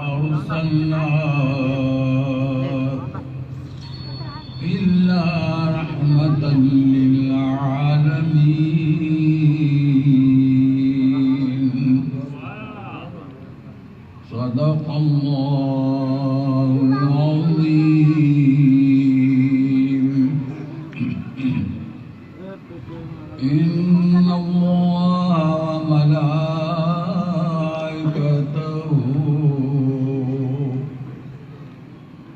أرسلناك إلا رحمة للعالمين. صدق الله العظيم. إن الله وملائكته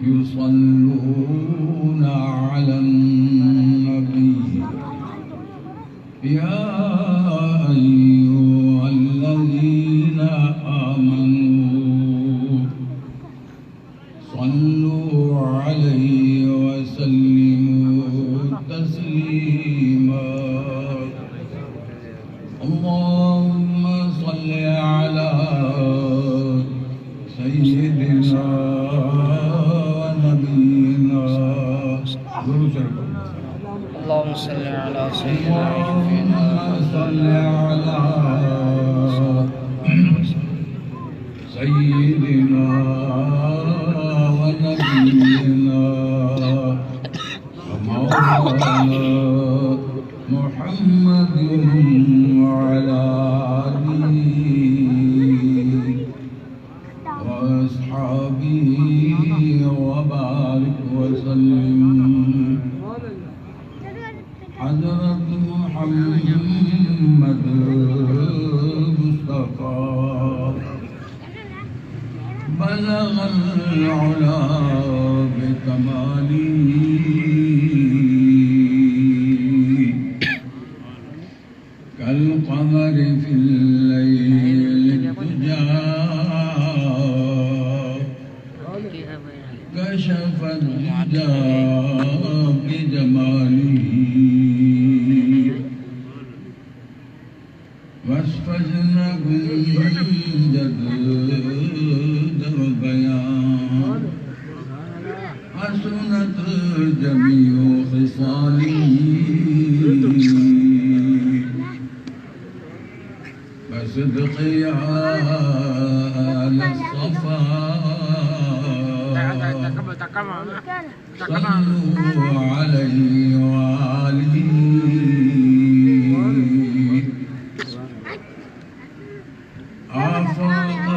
يصلون على النبي يا أيها الذين آمنوا صلوا عليه وسلموا تسليما. اللهم صل على سيدنا ونبينا اللهم صل على سيدنا اللهم صل على سيدنا ونبينا ومولانا محمد وعلى آله وأصحابه وبارك وسلم. حضرت محمد مصطفى بلغ العلا بكماله كالقمر في الليل الدجى كشف الدجى بجماله واسفزنا جد البيان حسنت جميع خصاله بصدق يا آل الصفا صلوا عليه وآله آفاق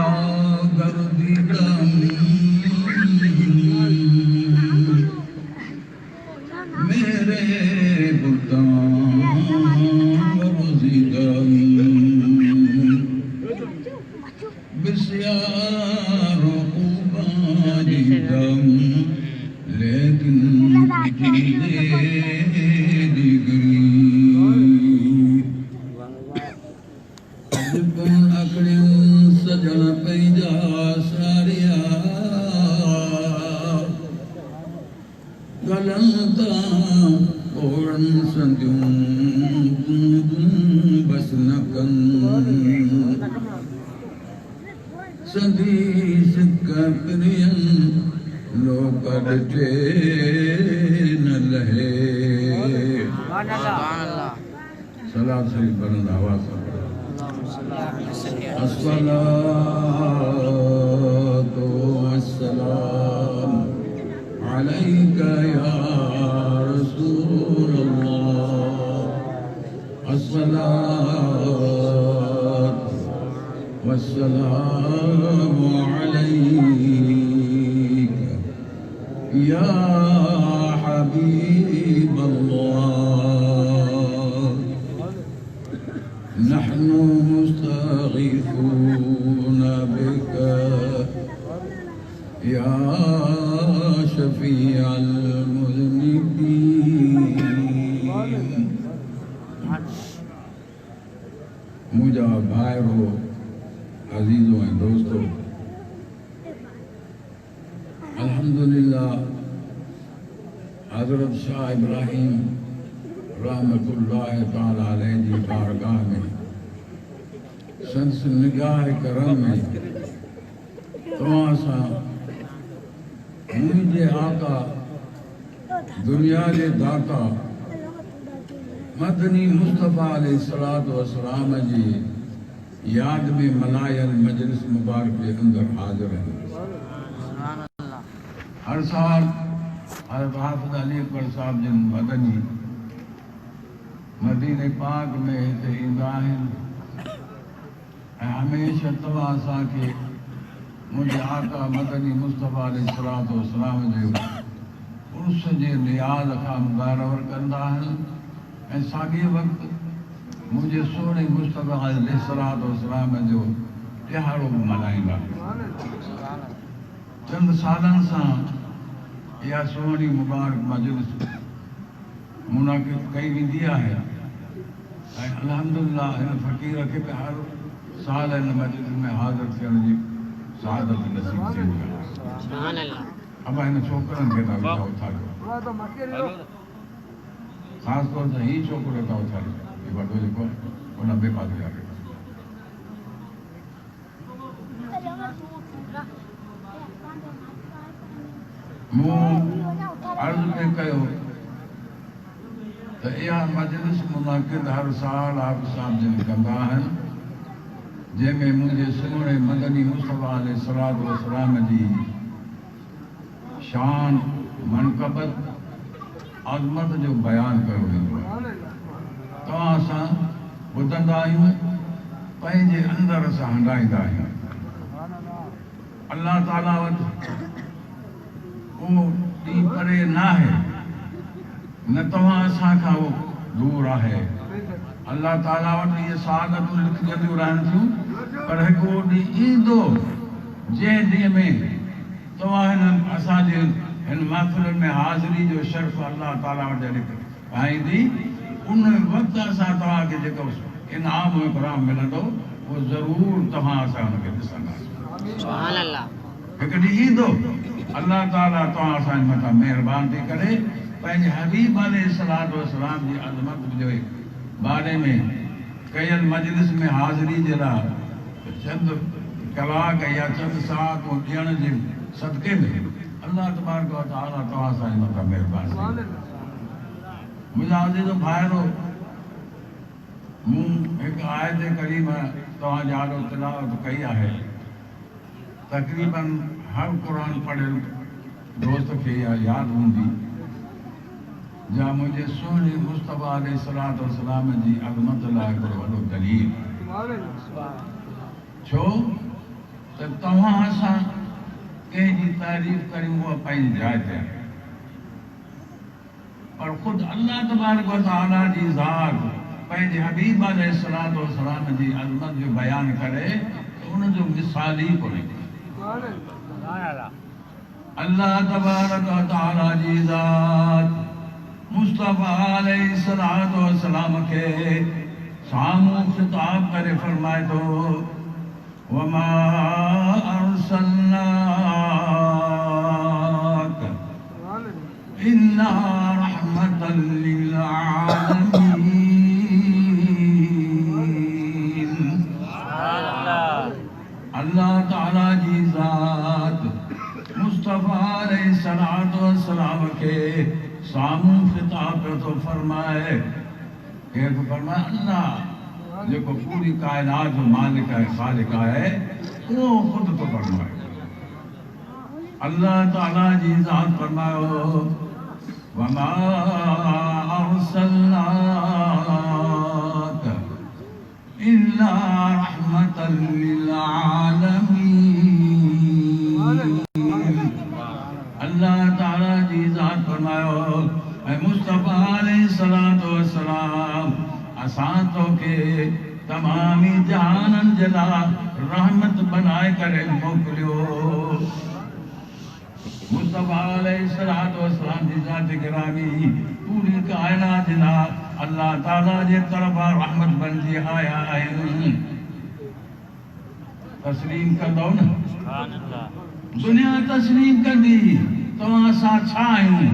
گردیدم میرے بتان برزیدم بسیار خوبا دیدم لیکن دیگری جبن اکڑن سجن پیدا ساریا گلنتا اوڑن سندیوں بس نکن سندی سکا پرین لوکڑ ٹین لہے. صلاة شریف بلند آواز الصلاة والسلام عليك يا رسول الله. الصلاة والسلام عليك يا حبيب الله. نحن مستغيثون بك يا شفيع المذنبين. मुझा भाइयों अजीजों और दोस्तों, अल्हम्दुलिल्लाह हज़रत शाह इब्राहिम रहमतुल्लाह ताला अलैहि जी बारगाह में संस निगाह करम में तव्हां सां मुंहिंजे आका दुनिया जे दाता मदनी मुस्तफ़ा अलैहिस्सलातु वस्सलाम जी याद में मनायल मजलिस मुबारक के अंदर हाज़िर है। हर साल हज़रत हाफ़िज़ अली अकबर साहब जिन मदनी मदीने पाक में हिते ईंदा आहिनि ऐं हमेशह तव्हां असांखे मुंहिंजे आका मदनी मुस्तफ़ा अलैहिस्सलातु वस्सलाम जो उर्स जे नियाज़ खां मुबारवर कंदा आहिनि ऐं साॻिए वक़्तु मुंहिंजे सोणे मुस्तफ़ा अलैहिस्सलातु वस्सलाम जो ॾिहाड़ो बि मल्हाईंदा। चंद सालनि सां इहा सुहिणी मुबारक मजलिस मुनाक़िद कई वेंदी आहे ऐं अल्हम्दुलिल्लाह हिन फ़क़ीर खे बि हर साल हिन मजलिस में हाज़िर थियण जी सआदत नसीब थींदी आहे। अब हिन छोकिरनि खे था वेठा उथारियो, ख़ासि तौर सां हीउ छोकिरो था उथारियो, हीउ वॾो जेको उन ॿिए पासे आहे। मूं अर्ज़ु में कयो त इहा मजलिस मुनाक़िद हर साल हाफ़िज़ साहब जिन कंदा आहिनि जंहिंमें मुंहिंजे सुहिणे मदनी मुस्तफ़ा अलैहिस्सलातु वस्सलाम जी शान मनक़बत अज़मत जो बयानु कयो वेंदो आहे। तव्हां असां ॿुधंदा आहियूं, पंहिंजे अंदरि असां हंडाईंदा आहियूं। अल्लाह ताला वटि उहो ॾींहुं परे न आहे, न तव्हां असांखां उहो दूर आहे। अल्लाह ताला वटि इहे सआदतूं लिखजंदियूं रहनि थियूं, पर हिकु ॾींहुं ईंदो जंहिं ॾींहं में तव्हां हिन असांजे हिन महफ़िल में हाज़िरी जो शर्फ़ अल्लाह ताला वटि जॾहिं पाईंदी, उन वक़्तु असां तव्हांखे जेको इनाम इकराम मिलंदो उहो ज़रूरु तव्हां असां हुनखे ॾिसंदासीं। सुभान अल्लाह। हिकु ॾींहुं ईंदो अल्लाह ताला तव्हां असांजे मथां महिरबानी थी करे पंहिंजे हबीब अलैहिस्सलातु वस्सलाम जी अज़मत जे बारे में कयल मजलिस में हाज़िरी जे लाइ चंद कलाक या चंद साहतूं ॾियण जे सदक़े में अल्लाह तबारक व तआला तव्हां असांजे मथां महिरबानी। मुंहिंजा अज़ीज़ो भाइरो, मूं हिकु आयत करीम तव्हांजे आॾो तिलावत कई आहे। तक़रीबन हर क़ुरान पढ़ियल दोस्त खे इहा यादि हूंदी जा मुंहिंजे सुहिणे मुस्तफ़ा अलैहिस्सलातु वस्सलाम जी अज़मत लाइ हिकिड़ो वॾो दलील। छो त तव्हां असां कंहिंजी तारीफ़ करियूं उहा पंहिंजी जाइ ते आहे, पर ख़ुदि अल्लाह तबारक व तआला जी ज़ात पंहिंजे हबीब अलैहिस्सलातु वस्सलाम जी अज़मत जो बयानु करे त उनजो मिसाल ई कोन्हे। अल्लाह तबारक व तआला जी ज़ात मुस्तफ़ा अलैहिस्सलातु वस्सलाम खे साम्हूं ख़िताब करे फरमाए थो, वमा अर्सलनाक इल्ला रहमतन लिल आलमीन। अल्लाह ताला जी ज़ात मुस्तफ़ा अलैहिस्सलातु वस्सलाम के सामूं खिताब तो फरमाए, केर तो फरमाए अल्लाह जेको पूरी कायनात जो मालिक है, खालिक है, वो खुद तो फरमाए। अल्लाह ताला जी ज़ात फरमायो, वमा अर्सलनाक इल्ला रहमतन लिल आलमीन। अल्लाह ताला जी ज़ात फरमायो, ऐ मुस्तफ़ा अलैहिस्सलातु वस्सलाम असां तोखे तमामी जहाननि जे लाइ रहमत बनाए करे मोकिलियो। मुस्तफ़ा अलैहिस्सलातु वस्सलाम जी ज़ात गिरामी पूरी कायनात जे लाइ अल्लाह ताला जे तरफ़ां रहमत बणिजी आया आहिनि। तस्लीम कंदो न? दुनिया तस्लीम कंदी तव्हां असां छा आहियूं,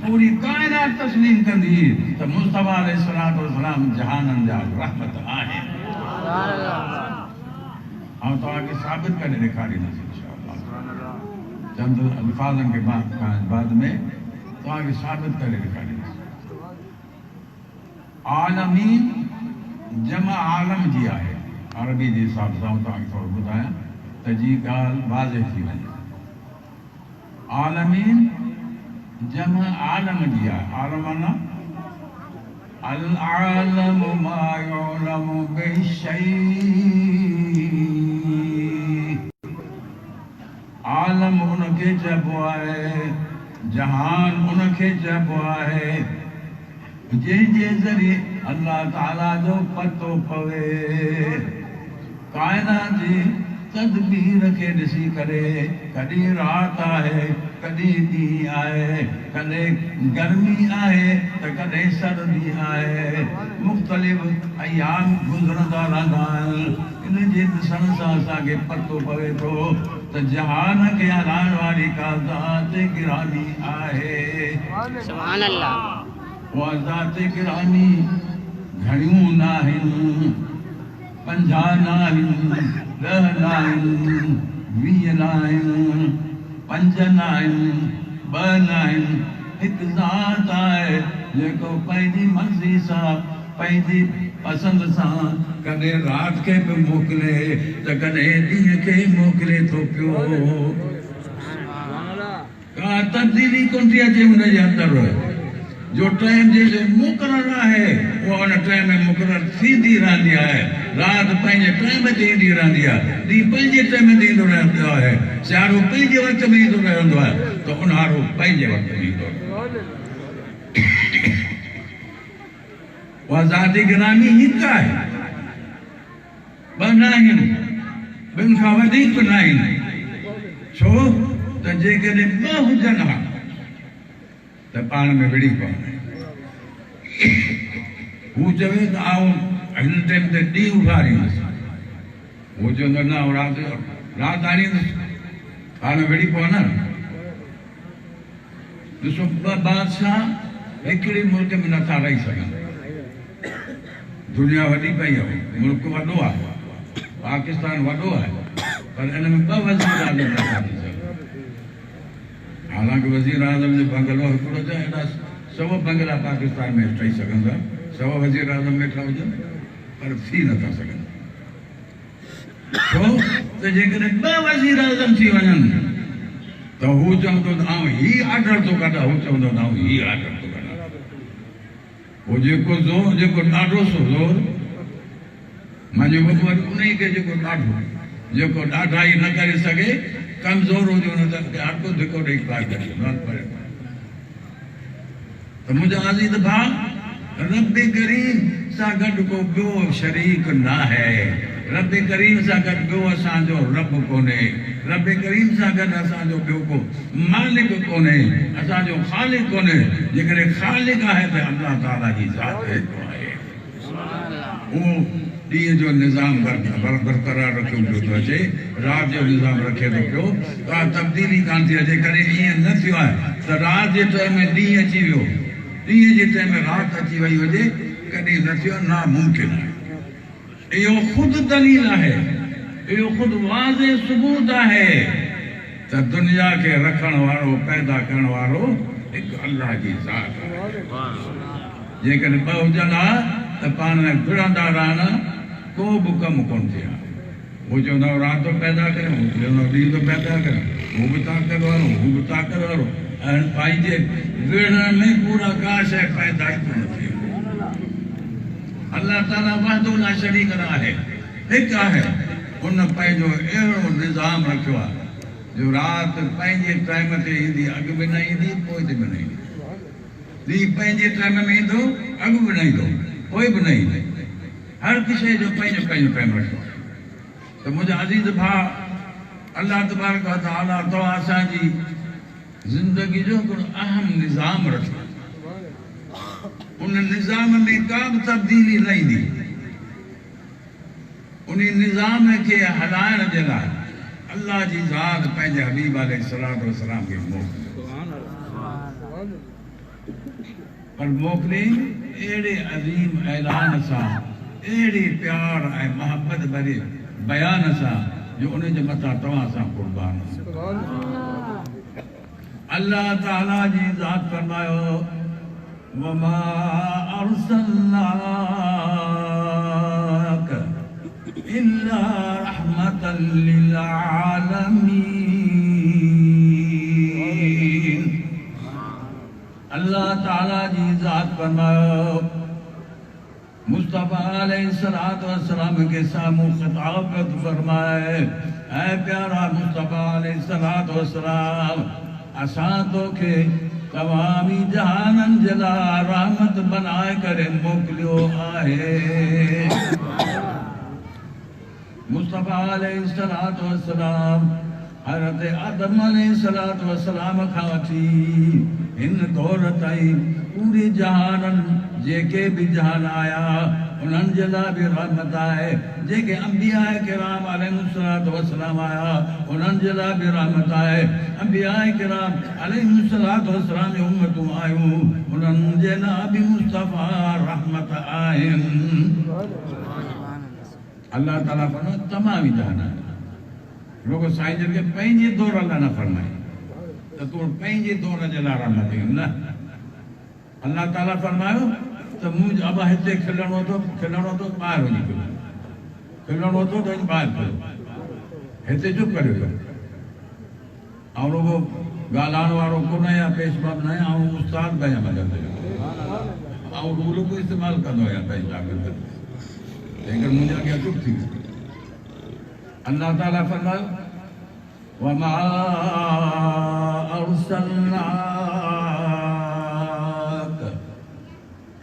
पूरी कायनात तस्लीम कंदी त मुस्तफ़ा अलैहिस्सलातु वस्सलाम जहाननि जा रहमत आहिनि। ऐं तव्हांखे साबित करे ॾेखारींदासीं इंशाअल्लाह, चंद अल्फाज़नि के बाद में तव्हांखे साबित करे ॾेखारींदासीं। आलमीन जमा आलम जी आहे, अरबी जे हिसाब सां तव्हांखे थोरो ॿुधायां त जी ॻाल्हि वाज़े थी वञे। आलमीन जमा आलम दिया। आलम माना अल आलम मा युलमु बिशै। आलम उनखे चइबो आहे, जहान उनखे चइबो आहे जंहिंजे ज़रिए अल्लाह ताला जो पतो पवे। काइनात जी तदबीर खे ॾिसी करे कॾहिं राति आहे, कॾहिं ॾींहुं आहे, कॾहिं गर्मी आहे त कॾहिं सर्दी आहे, मुख़्तलिफ़ अयाम गुज़रंदा रहंदा आहिनि। इन जे ॾिसण सां असांखे पतो पवे थो त जहान खे हलाइण वारी का ज़ात गिरामी आहे। सुभान अल्लाह। उहा ज़ात गिरामी घणियूं न आहिनि, 50 न आहिनि, 10 न आहिनि, 20 न आहिनि, 5 न आहिनि, 2 न आहिनि। हिकु ज़ात आहे जेको पंहिंजी मर्ज़ी सां, पंहिंजी पसंदि सां कॾहिं राति खे बि मोकिले त कॾहिं ॾींहं खे मोकिले थो पियो। का तब्दीली कोन थी अचे हुनजे अंदर। जो टाइम जो मुक़ररु आहे उहा उन टाइम में मुक़ररु थींदी रहंदी आहे। राति पंहिंजे टाइम ते ईंदी रहंदी आहे, ॾींहुं पंहिंजे टाइम ते ईंदो रहंदो आहे, सियारो पंहिंजे वक़्त में ईंदो रहंदो आहे त ऊन्हारो पंहिंजे वक़्त में ईंदो। उहा ज़ात गिरामी हिकु आहे, ॿ न आहिनि, ॿिनि खां वधीक न आहिनि। छो त जेकॾहिं ॿ हुजनि हा त पाण में विड़ी पवंदा। हू चवे त आऊं हिन टाइम ते ॾींहुं उघारींदुसि, हू चवंदो न राति आणींदुसि, पाण विड़ी पवंदा। ॾिसो, ॿ बादशाह हिकिड़े मुल्क में नथा रही सघनि। दुनिया वॾी पई आहे, मुल्क वॾो आहे, पाकिस्तान वॾो आहे, पर इन में 2 वज़ीर आज़म नथा थी सघनि। हालांकि वज़ीर आज़म जो बंगलो हिकिड़ो त हेॾा 100 बंगला पाकिस्तान में ठही सघनि था, 100 वज़ीर आज़म वेठा हुजनि, पर थी नथा सघनि। छो त जेकॾहिं 2 वज़ीर आज़म थी वञनि त हू चवंदो त आउं हीउ आर्डर थो कढां, हू चवंदो त आउं हीउ आर्डर थो कढां। वो जेको ज़ोर, जेको ॾाढो सो ज़ोर मुंहिंजो बबू वरी उन खे जेको ॾाढो, जेको ॾाढाई न करे सघे, कमज़ोर हुजे हुन ते हटको धिको ॾेई पाए करे त मुंहिंजा अज़ीज़ भाउ, रब करीम सां गॾु को ॿियो शरीक न आहे। रब करीम सां गॾु ॿियो असांजो रब कोन्हे। रब करीम सां गॾु असांजो ॿियो को मालिक कोन्हे, असांजो ख़ालिक कोन्हे। जेकॾहिं ख़ालिक आहे त अल्लाह ताला जी ज़ात आहे। उहो ॾींहं जो निज़ाम बरक़रार रखियो पियो थो अचे, राति जो निज़ाम रखे थो पियो, का तब्दीली कान थी अचे। कॾहिं ईअं न थियो आहे त राति जे टाइम में ॾींहुं अची वियो, ॾींहं जे टाइम में राति अची वई हुजे, कॾहिं न थियो, नामुमकिन आहे। इहो ख़ुदि दलील आहे, इहो ख़ुदि वाज़े सबूत आहे त दुनिया खे रखण वारो, पैदा करण वारो हिकु अल्लाह जी ज़ात आहे। जेकॾहिं 2 हुजनि हा त पाण में विढ़ंदा रहनि, को बि कमु कोन थिए हा। वो चवंदा राति जो पैदा करियो, हू चवंदा ॾींहुं जो पैदा करियो, हू बि ताक़त वारो, हू बि ताक़त वारो। ऐं पंहिंजे विढ़ण में पूरा का शइ पैदा ई कोन थी। अल्लाह ताला वहदो ला शरीक आहे, हिकु आहे। उन पंहिंजो अहिड़ो निज़ाम रखियो आहे जो राति पंहिंजे टाइम ते ईंदी, अॻु बि न ईंदी, पोइ ते बि न ईंदी। ॾींहुं पंहिंजे टाइम में ईंदो, अॻु बि न ईंदो, पोइ बि न ईंदो। हर शइ जो पंहिंजो पंहिंजो टाइम रखियो आहे। त मुंहिंजा अज़ीज़ भाउ, अल्लाह तबारक व तआला तव्हां असांजी ज़िंदगी जो हिकिड़ो अहम निज़ाम रखियो। उन निज़ाम में का बि तब्दीली न ईंदी। उन निज़ाम खे हलाइण जे लाइ अल्लाह जी ज़ात पंहिंजे हबीब अलैहिस्सलातु वस्सलाम खे मोकिलियो। पर मोकिले अहिड़े अज़ीम ऐलान सां, अहिड़े प्यार ऐं मोहब्बत भरे बयान सां जो उन जे मथां तव्हां सां क़ुर्बान। अल्लाह ताला जी ज़ात फरमायो, वमा अर्सलनाक इल्ला रहमतन लिल आलमीन। ताला जी ज़ात फरमायो मुस्तफ़ा अलैहिस्सलातु वस्सलाम के सामू खिताब फरमाए ऐ प्यारा मुस्तफ़ा अलैहिस्सलातु वस्सलाम असां तोखे तमामी जहानन जला रहमत बनाए करे मोकिलियो आहे। मुस्तफ़ा अलैहिस्सलातु वस्सलाम हज़रत आदम अलैहिस्सलातु वस्सलाम खां वठी हिन दौर ताईं पूरे जहानन जेके भी जहान आया उन्हनि जे लाइ बि रहमत आहे। जेके अंबिया किराम अलैहिस्सलातु वस्सलाम आया उन्हनि जे लाइ बि रहमत आहे। अंबिया किराम अलैहिस्सलातु वस्सलाम जी उम्मतूं आयूं उन्हनि जे लाइ बि मुस्तफ़ा रहमत आहिनि। अल्लाह ताला फरमाए तमामी जहान आहे। लोग साईं जन खे पंहिंजे दौर लाइ न फरमाए त तूं पंहिंजे दौर जे लाइ रहमत न। अल्लाह ताला फरमायो त मुंहिंजो अब हिते खिलणो थो ॿाहिरि वञी पियो खिलणो थो त वञी ॿाहिरि पियो हिते चुप करे वियो ऐं रुगो ॻाल्हाइण वारो कोन या पेशबाब न आहे ऐं उस्ताद पंहिंजा मदद ऐं रूल बि इस्तेमालु कंदो आहियां पंहिंजे शागिर्द लेकिन मुंहिंजे अॻियां चुप थी वियो। अल्लाह ताला फरमायो वमा अर्सलनाक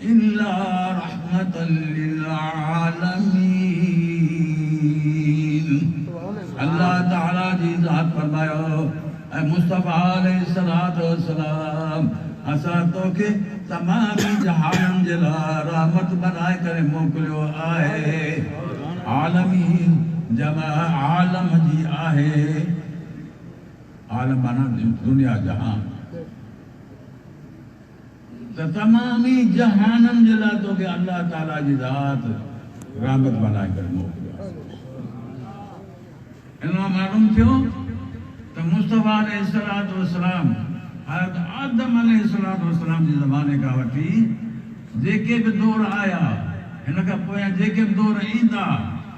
इल्ला रहमतन लिल आलमीन। अल्लाह ताला जी ज़ात फरमायो ऐ मुस्तफ़ा अलैहिस्सलातु वस्सलाम असां तोखे तमामी जहानन जे लाइ रहमत बनाए करे मोकिलियो आहे। आलमीन जमा आलम जी आहे। आलम माना दुनिया जहान त तमामी जहानन जे लाइ तोखे अल्लाह ताला जी ज़ात रहमत बनाए करे मोकिलियो आहे। इन मां मालूम थियो त मुस्तफ़ा अलैहिस्सलातु वस्सलाम हज़रत आदम अलैहिस्सलातु वस्सलाम जे ज़माने खां वठी जेके बि दौर आया हिन खां पोयां जेके बि दौर ईंदा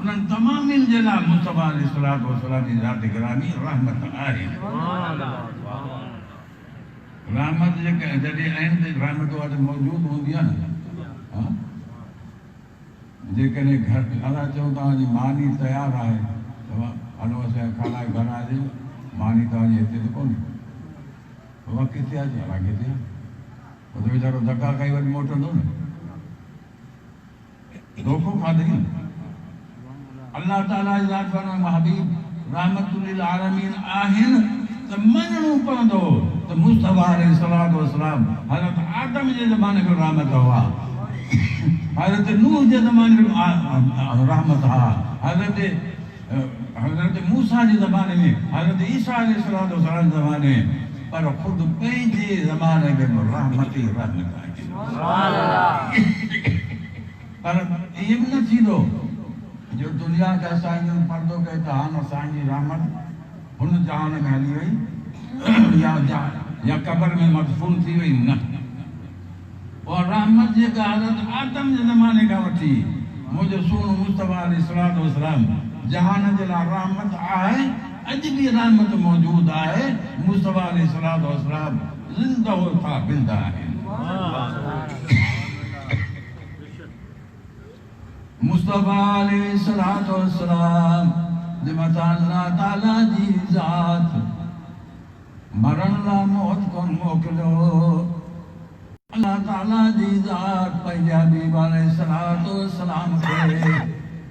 उन्हनि तमामिन जे लाइ मुस्तफ़ा अलैहिस्सलातु वस्सलाम जी ज़ात गिरामी रहमत आहे। रहमत जेके जॾहिं आहिनि त रहमत वारी मौजूदु हूंदी आहे न। जेकॾहिं घर असां चऊं तव्हांजी मानी तयारु आहे त हलो असांजे खाना घर आहे मानी तव्हांजी हिते त कोन्हे बाबा किथे आहे अलाह किथे आहे पोइ त वीचारो धका खाई वरी मोटंदो न धोखो खाधई न। अल्लाह ताला जी ज़ात फरमाए महबूब रहमतुल लिल आलमीन आहिनि त मञणो पवंदो त मुस्तफ़ा अलैहिस्सलातु वस्सलाम हज़रत आदम जे ज़माने में रहमत हुआ हज़रत नूह जे ज़माने में रहमत हा हज़रत मूसा जे ज़माने में हज़रत ईसा अलैहिस्सलातु वस्सलाम जे ज़माने में पर ख़ुदि पंहिंजे ज़माने में रहमत ई रहमत आहे। पर इहे बि न थींदो जो दुनिया के असांजो पर्दो कयो त हाणे असांजी रहमत हुन जहान में हली वई या क़बर में मदफून थी वई न। और रहमत जेका हज़रत आदम जे ज़माने खां वठी मुंहिंजो सोनो मुस्तफ़ा अलैहिस्सलातु वस्सलाम जहान जे लाइ रहमत आहे। अॼु बि रहमत मौजूदु आहे। मुस्तफ़ा अलैहिस्सलातु वस्सलाम ज़िंदा था बिंदा आहिनि। मुस्तफ़ा अलैहिस्सलातु वस्सलाम जे मथां अल्लाह ताला जी ज़ात मरण लाइ मौत कोन मोकिलियो। अल्लाह ताला जी ज़ात पंहिंजे हबीब अलैहिस्सलातु वस्सलाम खे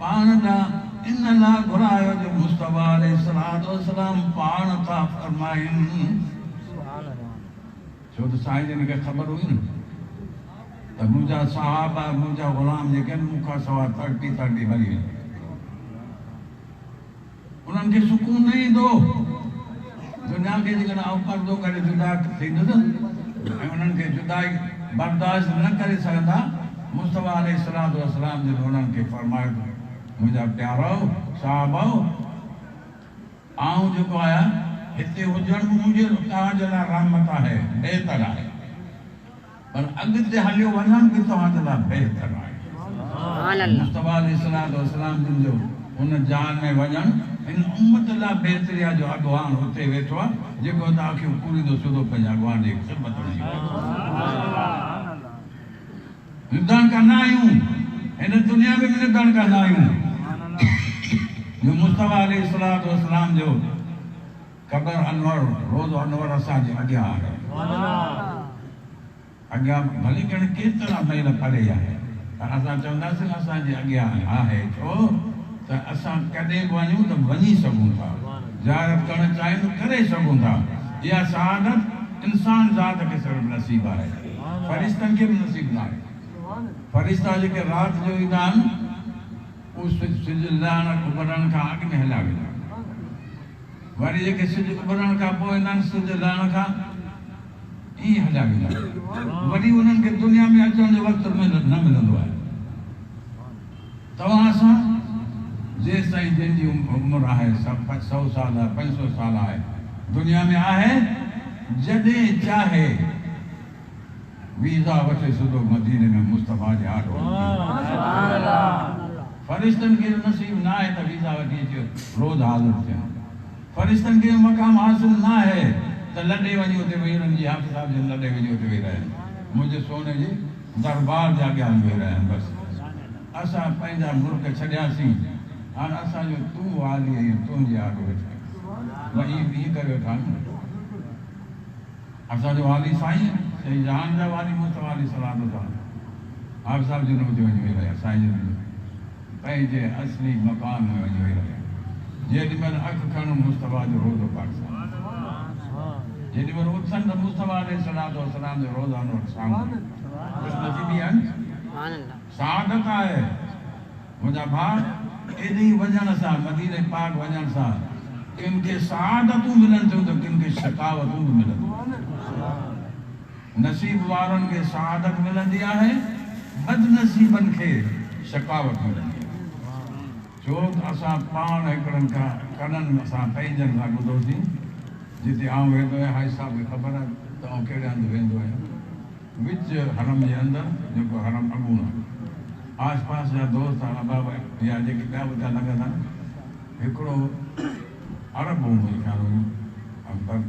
पाण ॾांहुं इन लाइ घुरायो जो मुस्तफ़ा अलैहिस्सलातु वस्सलाम पाण था फरमाइनि। छो त साईं जन खे ख़बर हुई न त मुंहिंजा सहाबा मुंहिंजा ग़ुलाम जेके आहिनि मूंखां सवाइ 30 हली वेंदा उन्हनि खे सुकून न ईंदो दुनिया खे जेकॾहिं आउं पर्दो करे जुदा थींदुसि ऐं उन्हनि खे जुदाई बर्दाश्त न करे सघंदा। मुस्तफ़ा अलैहिस्सलातु वस्सलाम जन उन्हनि खे फरमायो मुंहिंजा प्यारो साहबो आउं जेको आहियां हिते हुजण मुंहिंजे तव्हांजे लाइ रहमत आहे बहितर आहे पर अॻिते हलियो वञण बि तव्हांजे लाइ बहितर आहे। मुस्तफ़ा अलैहिस्सलातु वस्सलाम जिन जो हुन जान में वञण इन उम्मत लाइ बहितरी आहे जो अॻवान हुते वेठो आहे जेको तव्हांखे पूरी दो सिधो पंहिंजे अॻवान जी ख़िदमत में निधन करना आयूं इन दुनिया में निधन करना आयूं जो मुस्तफा अलैहिस्सलातु वस्सलाम जो कबर अनवर रोज़ अनवर असांजे अॻियां आहे अॻियां भले कहिड़े केतिरा मील परे आहे पर असां चवंदासीं असांजे अॻियां आहे छो त असां कॾहिं बि वञूं त वञी सघूं था ज़ियारत करणु चाहियूं त करे सघूं था इहा शहादत इंसान ज़ात खे सिर्फ़ु नसीब आहे फ़रिश्तनि खे बि नसीब न आहे फ़रिश्ता जेके राति जो ईंदा आहिनि उहे सिज लहण उभरण खां अॻु में हलिया वेंदा वरी जेके सिज उभरण खां पोइ ईंदा आहिनि सिज लहण खां ईअं हलिया वेंदा वरी उन्हनि खे दुनिया में अचण जो वक़्तु न मिलंदो आहे तव्हां सां जेसि ताईं जंहिंजी उमिरि आहे 100 साल 500 साल आहे दुनिया में आहे जॾहिं चाहे वीज़ा वठे सिधो मदीने में मुस्तफा जे आॾो फ़रिश्तनि खे नसीब न आहे त वीज़ा वठी अचो रोज़ हाज़िर थियनि फ़रिश्तनि खे मक़ाम हासिल न आहे त लॾे वञी उते वेही रहनि जी हाफ़िज़ साहिब जे लॾे वञी उते वेही रहनि मुंहिंजे सोने जे दरबार जे अॻियां वेही रहनि बसि असां पंहिंजा मुल्क छॾियासीं हाणे असांजो तूं वाली ऐं तुंहिंजी आॾो वेठा ईअं करे वेठा असांजो वाली साईं सही जहान जा वाली मुस्तफा अलैहिस्सलातु वस्सलाम हाफ़िज़ साहिब जिन उते वञी वेही रहिया साईं जिन पंहिंजे असली मकान में वञी वेही रहिया जेॾीमहिल अखि खणु मुस्तफा जो रोज़ो पाक सां जेॾीमहिल उथनि त मुस्तफा अलैहिस्सलातु वस्सलाम जो रोज़ो अनवर साम्हूं ख़ुशनसीबी आहिनि शहादत आहे मुंहिंजा भाउ एॾी वञण सां मदीने पाक वञण सां किन खे शहादतूं मिलनि थियूं त किन खे शकावतूं बि मिलनि नसीब वारनि खे शहादत मिलंदी आहे बदनसीबनि खे शकावत मिलंदी आहे छो त असां पाण हिकिड़नि खां कननि असां पंहिंजनि सां ॿुधोसीं जिते आउं वेंदो आहियां हाई साहिब खे ख़बर आहे त आउं कहिड़े हंधि वेंदो आहियां विच हरम जे अंदरि जेको हरम अॻूणो आहे आस पास जा दोस्त अहबाब या जेके ॿिया ॿुधा लॻंदा हिकिड़ो अरब हो मुंहिंजे ख़्याल में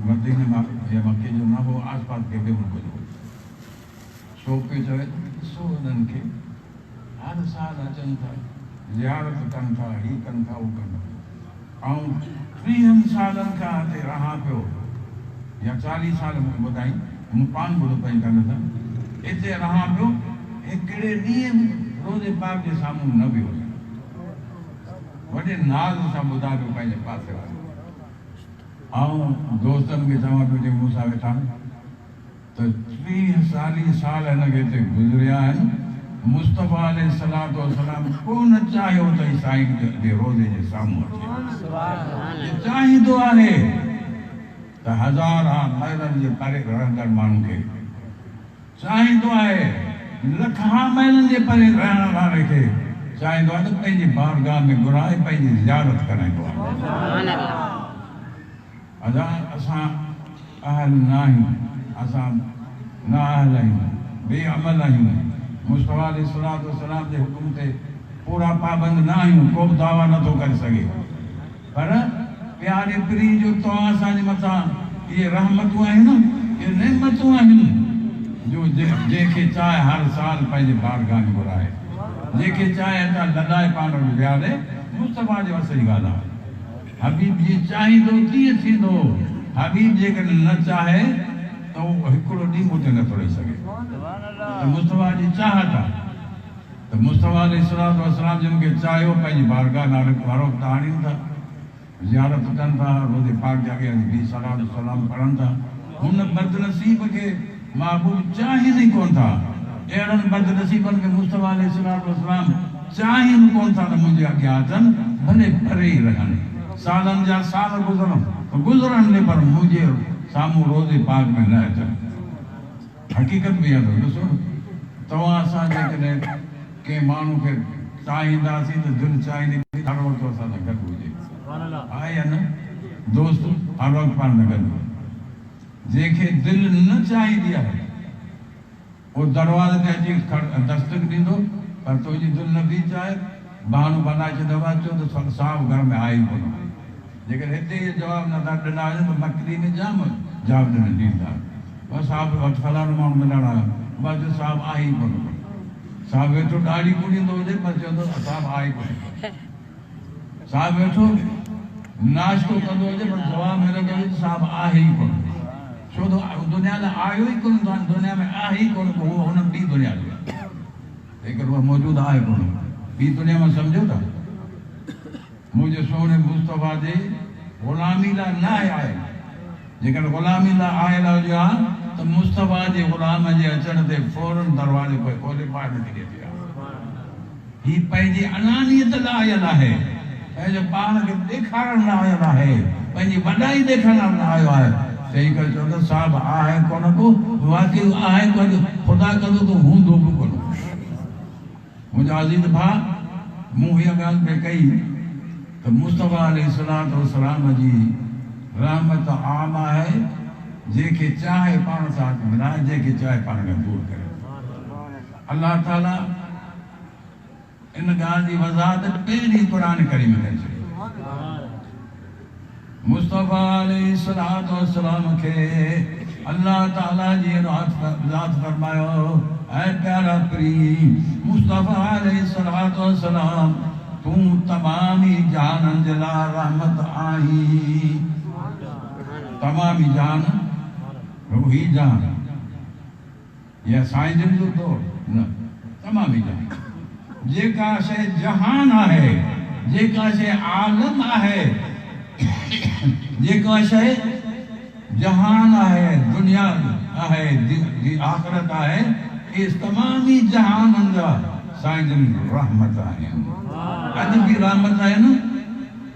मदीने मां या मके जो न हो आस पास के ॿिए मुल्क जो सो पियो चवे ॾिसो हिननि खे हर साल अचनि था ज़ियारत कनि था हीअ कनि था उहो कनि था ऐं 30 सालनि खां हिते रहां पियो या 40 साल ॿुधाई मूं पान ॿुधो पंहिंजी कनि था हिते रहां पियो हिकिड़े ॾींहं रोज़े पाक जे साम्हूं न वियो वॾे नाज़ सां ॿुधा पियो पंहिंजे पासे वारे ऐं दोस्तनि खे चवां पियो जे मूं सां वेठा त 30 साल हिनखे हिते गुज़रिया आहिनि मुस्तफा अलैहिस्सलातु वस्सलाम कोन चाहियो त साईं जे रोज़े जे साम्हूं अचे चाहींदो आहे त हज़ार माइलनि जे परे रहंदड़ माण्हू खे चाहींदो आहे लखां माइलनि जे परे रहण वारे खे चाहींदो आहे त पंहिंजी बारगाह में घुराए पंहिंजी ज़ियारत कराईंदो आहे असां अहल न आहियूं असां न अहल आहियूं बेअमल आहियूं मुस्तफा अलैहिस्सलातु वस्सलाम जे हुकुम ते पूरा पाबंद न आहियूं को बि दावा नथो करे सघे पर प्यारे पीरी जो तव्हां असांजे मथां इहे रहमतूं आहिनि इहे नेमतूं आहिनि जो जंहिंखे चाहे हर साल पंहिंजे बारगाह में घुराए जंहिंखे चाहे त लॾाए पाण में विहारे मुस्तफा जे वस जी ॻाल्हि आहे हबीब जी चाहींदो कीअं थींदो हबीब जेकॾहिं न चाहे त उहो हिकिड़ो ॾींहुं उते नथो रही सघे त मुस्तफा जी चाहत आहे त मुस्तफा अलैहिस्सलातु वस्सलाम जिन खे चाहियो पंहिंजी बारगाह वारो आणीनि था ज़ियारत कनि था रोज़े पाक जे अॻियां बि सलात सलाम पढ़नि था हुन बदनसीब खे महबूब चाहीनि ई कोन था अहिड़नि बदनसीबनि खे मुस्तफा अलैहिस्सलातु वस्सलाम चाहीनि कोन था त मुंहिंजे अॻियां अचनि भले परे ई रहनि सालनि जा साल गुज़रनि पर मुंहिंजे साम्हूं रोज़े पाक में न अचनि हक़ीक़त बि आहे ॾिसो तव्हां असां जेकॾहिं कंहिं माण्हू खे चाहींदासीं त दिलि चाहींदी हर वक़्तु असां सां गॾु हुजे आहे या न दोस्त हर वक़्तु पाण सां गॾु जंहिंखे दिलि न चाहींदी आहे उहो दरवाज़े ते अची दस्तक ॾींदो पर तुंहिंजी दिलि न थी चाहे बहानो बनाए छॾींदो अचो त साफ़ घर में आहे ई कोन जेकॾहिं हिते इहे जवाबु नथा ॾिना वञनि त मकड़ी में जाम जवाबु ॾींदा बसि साहिबु फलाणो माण्हू मिलणु आयो बसि साहिबु आहे ई कोन साहब वेठो ॾाढी कुड़ींदो हुजे पर चवंदो साहब आहे कोन्हे। साहब वेठो नाश्तो कंदो हुजे पर जवाब मिलंदो हुजे साहब आहे ई कोन्हे। छो तो दुनिया में आयो ही कोन, दुनिया में आहे ही कोन, वो हुन ॿी दुनिया जो लेकिन वो मौजूद आहे कोन। ॿी दुनिया में सम्झो था मुझे सोने मुस्तफा जे गुलामी ला न आए, जेकर गुलामी ला आयल हुजे हा तो मुस्तफा जे गुलाम जे अचण ते फौरन दरवाजे पे खोले पार निकिरी दिया। ही पंहिंजी अनानियत ला आयल आहे, पंहिंजे पाण खे ॾेखारण ला आयल आहे, पंहिंजी वॾाई ॾेखारण ला आयो आहे। सही कर चवंदो साहब आहे कोन को, वाकई आहे कोन, खुदा कंदो तो हूंदो बि कोन। मुंहिंजा अज़ीज़ भाउ, मूं हीअ ॻाल्हि पे कई त मुस्तफा अलैहिस्सलातु वस्सलाम जी रहमत आम आहे, जेके चाहे पाण सां मिलाए, जेके चाहे पाण खां दूर करे। अल्लाह ताला इन ॻाल्हि जी वज़ाहत पहिरीं क़ुरान करीम में चई। मुस्तफा अलैहिस्सलातु वस्सलाम के अल्लाह ताला जी ज़ात फरमायो, ऐ प्यारा परी मुस्तफा अलैहिस्सलातु वस्सलाम तू तमामी जान जला रहमत आई। तमामी जान रूही जान या साईं जो तो न, तमामी जान जेका शे जहान आहे, जेका शे आलम आहे, जेका शे जहान आहे, दुनिया आहे, आखिरत आहे, इस तमामी जहान जा साईं जन रहमत आहे। अज भी रहमत है न,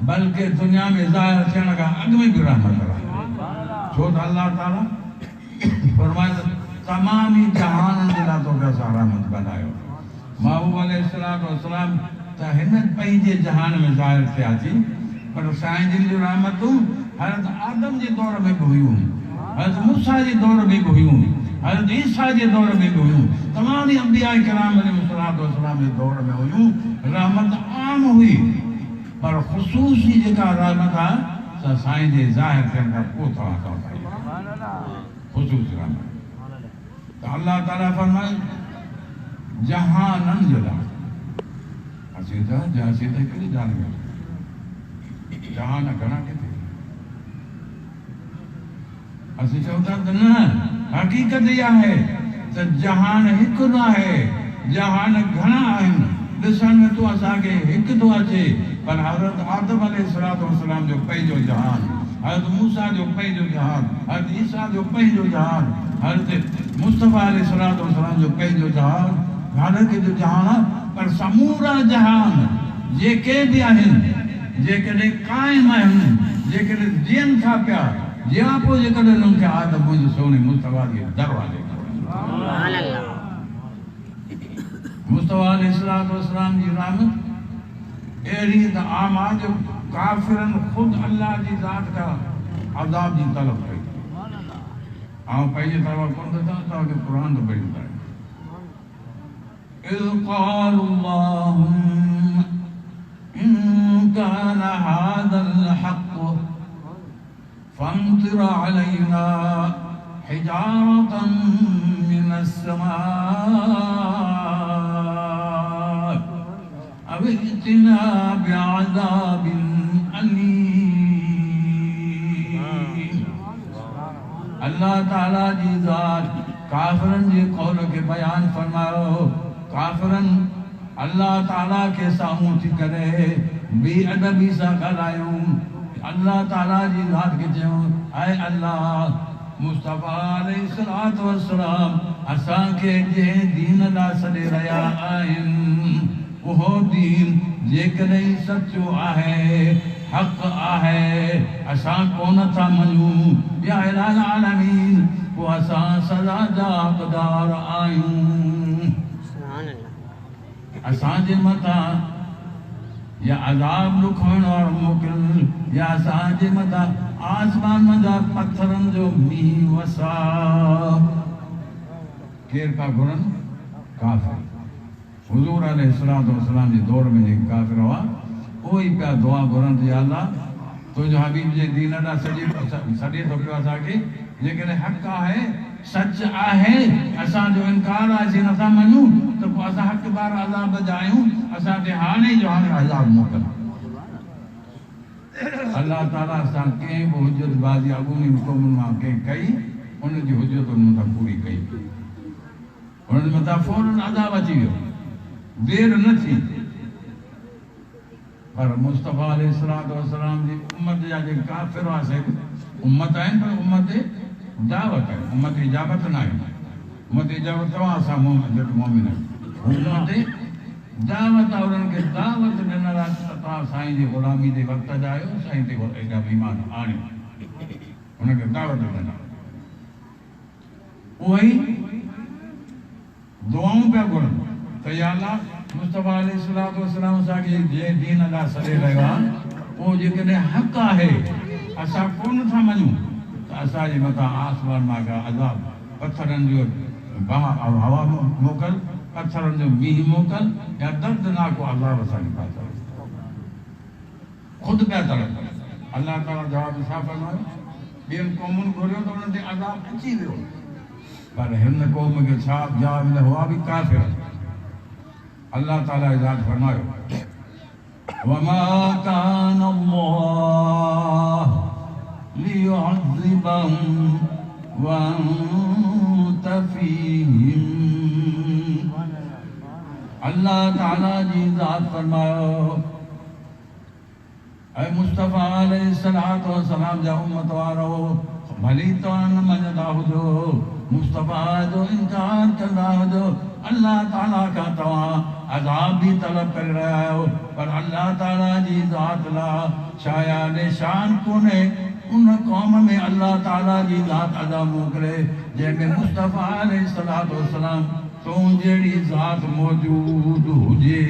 बल्कि दुनिया में ज़ाहिर थियण खां अॻु में भी रहमत आहे। छो त अल्लाह ताला फरमाए तमामी जहान जे लाइ तोखे असां रहमत बनायो। महबूब अलैहिस्सलातु वस्सलाम त हिन पंहिंजे जहान में ज़ाहिर थिया थी, पर साईं जिन जूं रहमतूं हज़रत आदम जे दौर में बि हुयूं, हज़रत मूसा जे दौर में बि हुयूं, हज़रत ईसा जे दौर में बि हुयूं, तमाम अंबिया किराम अलैहिस्सलातु वस्सलाम जे दौर में हुयूं। रहमत आम हुई, पर ख़ुसूसी जेका रहमत आहे त साईं जे ज़ाहिर थियण खां पोइ तव्हां सां ख़ुसूसी रहमत। त अल्लाह ताला फरमाए जहाननि जे लाइ असीं त हिकिड़ी जान में जहान घणा किथे असीं चऊं था त न, हक़ीक़त इहा आहे त जहान हिकु न आहे, जहान घणा आहिनि। ॾिसण में तो असांखे हिकु थो अचे, पर हज़रत आदम अलैहिस्सलातु वस्सलाम जो पंहिंजो जहान, हज़रत मूसा जो पंहिंजो जहान, हज़रत ईसा जो पंहिंजो जहान, हज़रत मुस्तफा अलैहिस्सलातु वस्सलाम जो पंहिंजो जहान, हर हिकु जो जहान आहे। पर समूरा जहान जेके बि आहिनि, जेकॾहिं क़ाइमु आहिनि, जेकॾहिं जियनि था पिया, जिया पोइ जेकॾहिं उन्हनि खे आदम मुंहिंजे सोने मुस्तफा जे दरवाज़े मुस्तफा अलैहिस्सलातु वस्सलाम जी रहमत अहिड़ी त आम आहे जो काफ़िरनि ख़ुदि अल्लाह जी ज़ात खां अज़ाब जी तलब कई। ऐं पंहिंजे तरफ़ कोन था, तव्हांखे क़ुरान थो पढ़ी ॿुधायां। إذ قالوا اللهم إن كان هذا الحق فامطر علينا حجارة من السماء أو ائتنا بعذاب أليم। अल्लाह ताला जी ज़ात काफ़िरनि जे कौल खे बयान फरमायो। काफ़िरनि अल्लाह ताला के साम्हूं थी करे बेअदबी सां ॻाल्हायूं। अल्लाह ताला जी ज़ात खे चयूं, ऐ अल्लाह मुस्तफा अलैहिस्सलातु वस्सलाम असांखे जंहिं दीन लाइ सॾे रहिया आहिनि, उहो दीन जेकॾहिं सचो आहे, हक़ आहे, असां कोन था मञूं, या इलाही आलमीन पोइ असां सज़ा जा हक़दार आहियूं। असांजे मथां या अज़ाब लुखण और मोकिल, या असांजे मथां आसमान जा पत्थरनि जो मींहुं वसा। केर पिया घुरनि? काफ़िर। हुज़ूर अलैहिस्सलातु वस्सलाम जे दौर में जेके काफ़िर हुआ, उहे ई पिया दुआ घुरनि त या अल्लाह तुंहिंजो हबीब जे दीन ॾांहुं सॾे थो पियो असांखे, जेकॾहिं हक़ आहे सच आहे असां जो इनकार आहे नथा मञूं त पोइ असां हक़ बार अज़ाब जा आहियूं असां ते हाणे जो हाणे अज़ाब मोकिल अल्लाह ताला सां कंहिं बि हुजत बाज़ी अॻूनी क़ौमुनि मां कंहिं कई उनजी हुजत उन मथां पूरी कई उन्हनि मथां फौरन अज़ाब अची वियो देर न थी पर मुस्तफ़ा अलैहिस्सलाम जी उम्मत जा जेके काफ़िर हुआ उम्मत आहिनि पर उम्मत दावत आहे उम्मत इजाबत न आहे उम्मत इजाबत तव्हां असां मोमिन आहियूं उम्मत दावत आहे उन्हनि खे दावत ॾिनल आहे त तव्हां साईं जी ग़ुलामी जे वक़्त जा आहियो साईं ते एॾा ईमान आणियो हुनखे दावत ॾिनल उहो ई दुआऊं पिया घुरनि त या अल्लाह मुस्तफ़ा अलैहिस्सलाम असांखे जे दीन लाइ सॾे रहियो आहे उहो जेकॾहिं हक़ आहे असां कोन था मञूं त असांजे मथां आसमान मां का अज़ाब पथरनि जो हवा मोकल पत्थरनि जो मींहुं मोकल या दर्दनाक अज़ाब असांजे पास ख़ुदि पिया तड़प अल्लाह ताला जवाब छा फरमायो ॿियनि क़ौमुनि घुरियो त उन्हनि ते अज़ाब अची वियो पर हिन क़ौम खे छा जवाब मिलियो हुआ बि काफ़िर अल्लाह ताला इज़ाद फरमायो वमा कान अल्लाह लियुअज़्ज़िबहुम व अंत फ़ीहिम अल्लाह ताला जी ज़ात फरमायो ऐं मुस्तफ़ा अलैहिस्सलातु वस्सलाम जा उम्मत वारो भली तव्हां न मञंदा हुजो मुस्तफ़ा जो इनकार कंदा हुजो अल्लाह ताला खां तव्हां अज़ाब भी तलब कर रहा आहियो पर अल्लाह ताला जी ज़ात ला शाया निशान कोन्हे उन क़ौम में अल्लाह ताला जी ज़ात अज़ाब मोकिले जंहिंमें मुस्तफ़ा अलैहिस्सलातु वस्सलाम तूं जहिड़ी ज़ात मौजूद हुजे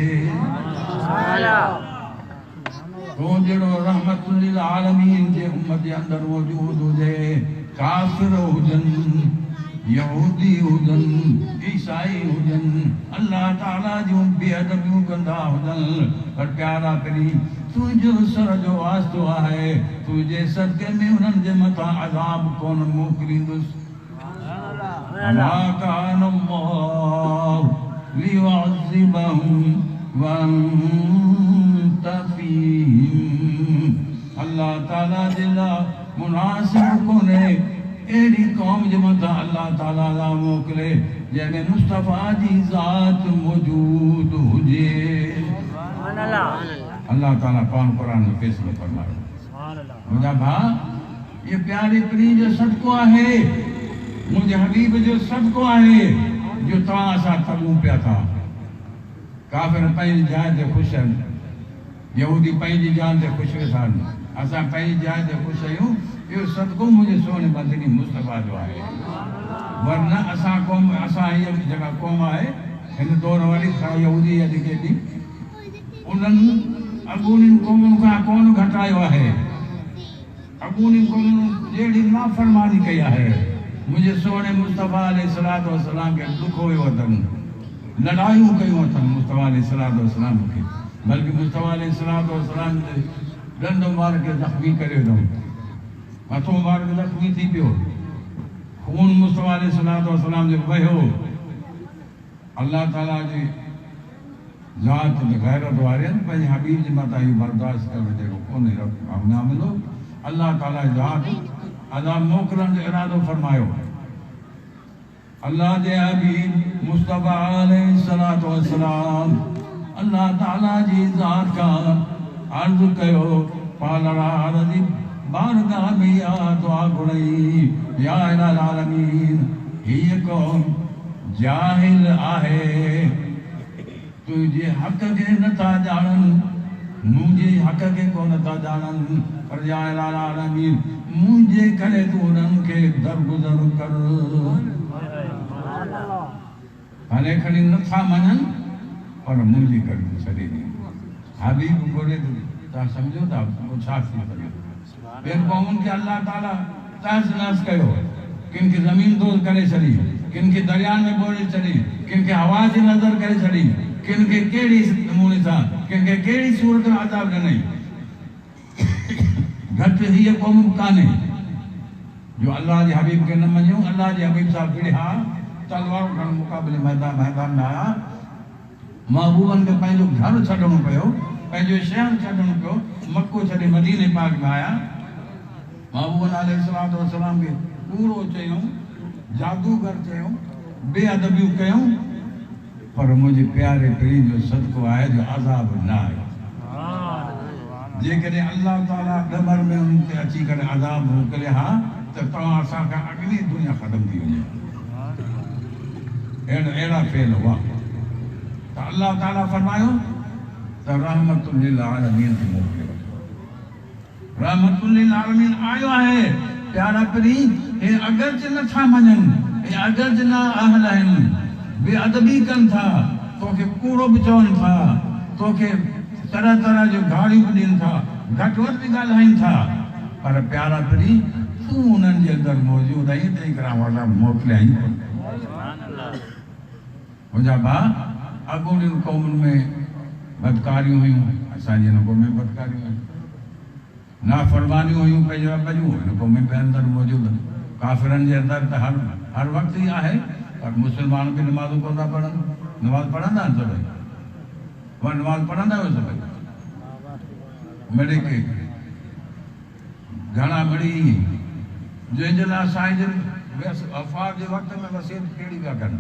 तूं जहिड़ो रहमतुल लिल आलमीन जे उम्मत जे अंदरि मौजूद हुजे काफ़िर हुजनि यहूदी हुजनि ईसाई हुजनि अल्लाह ताला जूं बेअदबियूं कंदा हुजनि पर प्यारा करी तुंहिंजो सर जो वास्तो आहे तुंहिंजे सदके में उन्हनि जे मथां अज़ाब कोन मोकिलींदुसि मा कान अल्लाहु लियुअज़्ज़िबहुम व अंत फ़ीहिम अल्लाह ताला जे लाइ मुनासिब कोन्हे अहिड़ी क़ौम जे मथां अल्लाह ताला ला मोकिले जंहिंमें मुस्तफ़ा जी ज़ात मौजूद हुजे अल्लाह ताला पान क़ुरान में फ़ैसिलो फरमायो मुंहिंजा भाउ ये प्यारे पीर जो सदको आहे मुंहिंजे हबीब जो सदको आहे जो तव्हां असां तबूं पिया था काफ़िर पंहिंजी जान ते ख़ुशि आहिनि यहूदी पंहिंजी जान ते ख़ुशि वेठा आहिनि असां पंहिंजी जान ते ख़ुशि आहियूं इहो सदको मुंहिंजे सोने मदनी मुस्तफ़ा जो आहे वरना असां क़ौम असां हीअ जेका क़ौम आहे हिन दौर वारी यहूदी या जेके बि उन्हनि अॻूनी क़ौमुनि खां कोन घटायो आहे अॻूनी क़ौमुनि जहिड़ी नाफ़रमानी कई आहे मुंहिंजे सोने मुस्तफ़ा अलैहिस्सलातु वस्सलाम खे दुख हुयो अथनि लड़ायूं कयूं अथनि मुस्तफ़ा अलैहिस्सलातु वस्सलाम खे बल्कि मुस्तफ़ा अलैहिस्सलातु वस्सलाम जे ॾंद मुबारक खे ज़ख़्मी करे अथऊं मथो मुबारक ज़ख़्मी थी पियो खून मुस्तफ़ा अलैहिस्सलातु वस्सलाम जो वहियो अल्लाह ताला जी ज़ात गैरत वारनि पंहिंजे हबीब जे मथां इहो बर्दाश्त करणु जहिड़ो कोन्हे न मिलो अल्लाह ताला जी ज़ात अज़ाब मोकिलण जो इरादो फरमायो अल्लाह जे हबीब मुस्तफ़ा अलैहिस्सलातु वस्सलाम अल्लाह ताला जी ज़ात खां अर्ज़ु कयो पालड़ा जी बारगाह में या दुआ घुरई या इलाही आलमीन हीअ क़ौम जाहिल आहे तुंहिंजे हक़ खे नथा ॼाणनि मुंहिंजे हक़ खे कोन था ॼाणनि पर या इलाही आलमीन मुंहिंजे करे तूं उन्हनि खे दरगुज़र कर भले खणी नथा मञनि पर मुंहिंजी करे छॾे ॾे हबीब घुरे तव्हां सम्झो था पोइ छा थी सघे ॿियनि क़ौमुनि खे अल्लाह ताला तहस नहस कयो किन खे ज़मीन दोज़ करे छॾी किन खे दरिया में ॿोड़े छॾी किन खे हवा जी नज़र करे छॾी किन खे कहिड़ी नमूने सां किन खे कहिड़ी सूरत में अज़ाब ॾिनई घटि हीअ क़ौम कान्हे जो अल्लाह के हबीब के न मञियो, अल्लाह के हबीब सां विढ़िया तलवार खण मुक़ाबले मैदान में आया। महबूबनि खे पंहिंजो घर छॾणो पियो, पंहिंजो शहर छॾणो पियो, मक्को छॾे मदीने पाक में आया। महबूबनि अलैहिस्सलातु वस्सलाम खे पूरो चयूं, जादूगर चयूं, बेअदबियूं कयूं, पर मुझे प्यारे पीर जो सदको आहे जो अज़ाब न आहे। जेकॾहिं अल्लाह ताला ॾमर में उनखे अची करे अज़ाब मोकिले हा त तव्हां असांखां अॻिली दुनिया ख़तम थी वञे। अहिड़ा फेल हुआ त अल्लाह ताला फरमायो त रहमतुल लिल आलमीन खे मोकिले वठो। रहमतुल लिल आलमीन आयो आहे। प्यारा पीर हे अगरचे नथा मञनि, हे अगरचे न अहल आहिनि, बेअदबी कनि था, तोखे कूड़ो बि चवनि था, तोखे तरह तरह जो गाड़ियूं बि ॾियनि था, घटि वधि बि ॻाल्हाइनि था, पर प्यारा पीर तूं उन्हनि जे अंदरि मौजूदु आहीं, तंहिं करे असां मोकिलियाई कोन। मुंहिंजा भाउ अॻूणियुनि क़ौमुनि में बदकारियूं हुयूं, असांजे हिन क़ौम में बदकारियूं हुयूं, नाफ़रमानियूं हुयूं पंहिंजे रब जूं, हिन क़ौम में अंदरि मौजूदु आहिनि। काफ़िरनि जे अंदरि त हर वक़्तु ई आहे, पर मुस्लमान बि नमाज़ूं कोन था पढ़नि। नमाज़ पढ़ंदा आहिनि सभई? मां नमाज़ पढ़ंदा आहियो सभई? मिड़ी के घणा मिड़ी जंहिंजे लाइ साईं जन वफ़ात जे वक़्त में वसीयत कहिड़ी पिया कनि?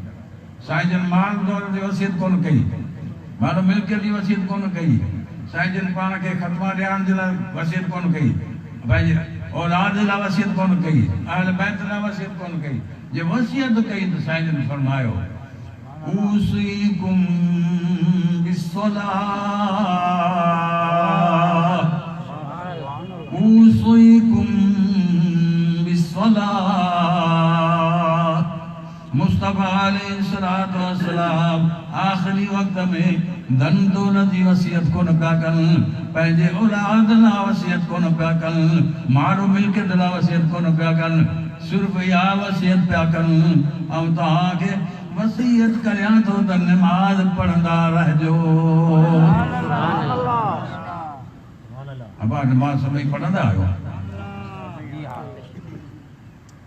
साईं जन माल दौलत जी वसीयत कोन कई, मानो मिल्कियत जी वसीयत कोन कई, साईं जन पाण खे ख़तमा ॾियारण जे लाइ वसीयत कोन कई, पंहिंजे औलाद जे लाइ वसीयत कोन कई, अहल बैत लाइ वसीयत कोन कई। जे वसीयत कई त साईं जन फरमायो ऊसीकुम बिस्सलाह, ऊसीकुम बिस्सलाह। मुस्तफ़ा अलैहिस्सलातु वस्सलाम आख़िरी वक़्त में धन दौलत जी वसीयत कोन पिया कनि, पंहिंजे औलाद लाइ वसीयत कोन पिया कनि, मारो मिल्कियत लाइ वसीयत कोन पिया कनि, सिर्फ़ु इहा वसीयत पिया कनि ऐं तव्हांखे वसीयत करियां थो त नमाज़ पढ़ंदा रहजो। अबा नमाज़ सभई पढ़ंदा आहियो?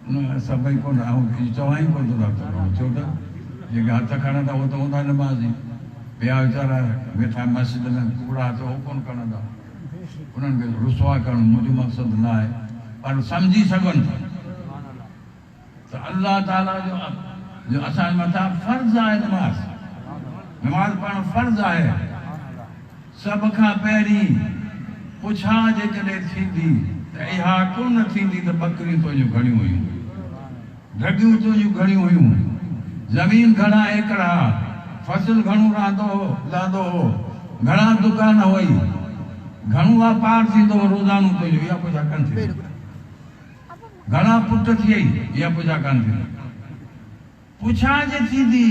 न सभई कोन, चवां ई कोन थो छो त जेके हथ खणंदा उहो त हूंदा नमाज़ी, ॿिया वीचारा वेठा मस्जिद में कूड़ा त उहो कोन खणंदा, उन्हनि खे रुसवा करणु मुंहिंजो मक़सदु न आहे, पर सम्झी सघनि था त अल्लाह ताला जो असांजे मथां फ़र्ज़ु आहे। नमाज़ पढ़णु फ़र्ज़ु आहे। सभ खां पहिरीं पुछा जेकॾहिं थींदी त इहा कोन थींदी त बकरियूं तुंहिंजूं घणियूं हुयूं, ढगियूं तुंहिंजूं घणियूं हुयूं, ज़मीन घणा एकड़ा, फसल घणो लादो हो, घणा दुकान हुई, घणो वापार थींदो रोज़ानो तुंहिंजो, इहा पुछा कोन थींदी। घणा पुट थियई, इहा पुछा कोन थींदी। पुछा जे थींदी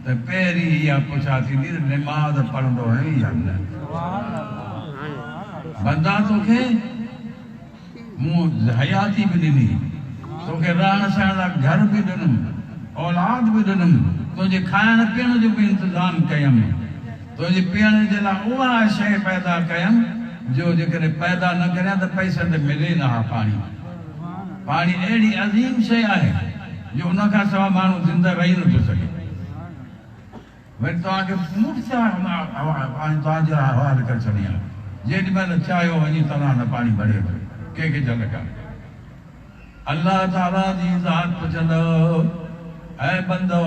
त पहिरीं इहा पुछा थींदी त नमाज़ पढ़ंदो आहीं या न। बंदा तोखे मूं हयाती बि ॾिनी, तोखे रहण सहण लाइ घर बि ॾिनुमि, औलाद बि ॾिनुमि, तुंहिंजे खाइण पीअण जो बि इंतज़ाम कयमि, तुंहिंजे पीअण जे लाइ उहा शइ पैदा कयमि जो जेकॾहिं पैदा न करियां त पैसनि ते मिले न हा। पाणी अहिड़ी अज़ीम शइ आहे जो उन खां सवाइ माण्हू ज़िंदा रही नथो सघे। वरी तव्हांखे पाणी तव्हांजे हवाले करे छॾियां, जेॾी महिल चाहियो वञी तव्हां न पाणी भरे वठो, कंहिंखे झल कान्हे। अल्लाह ताला जी ज़ात पुछंदो, ऐं बंदो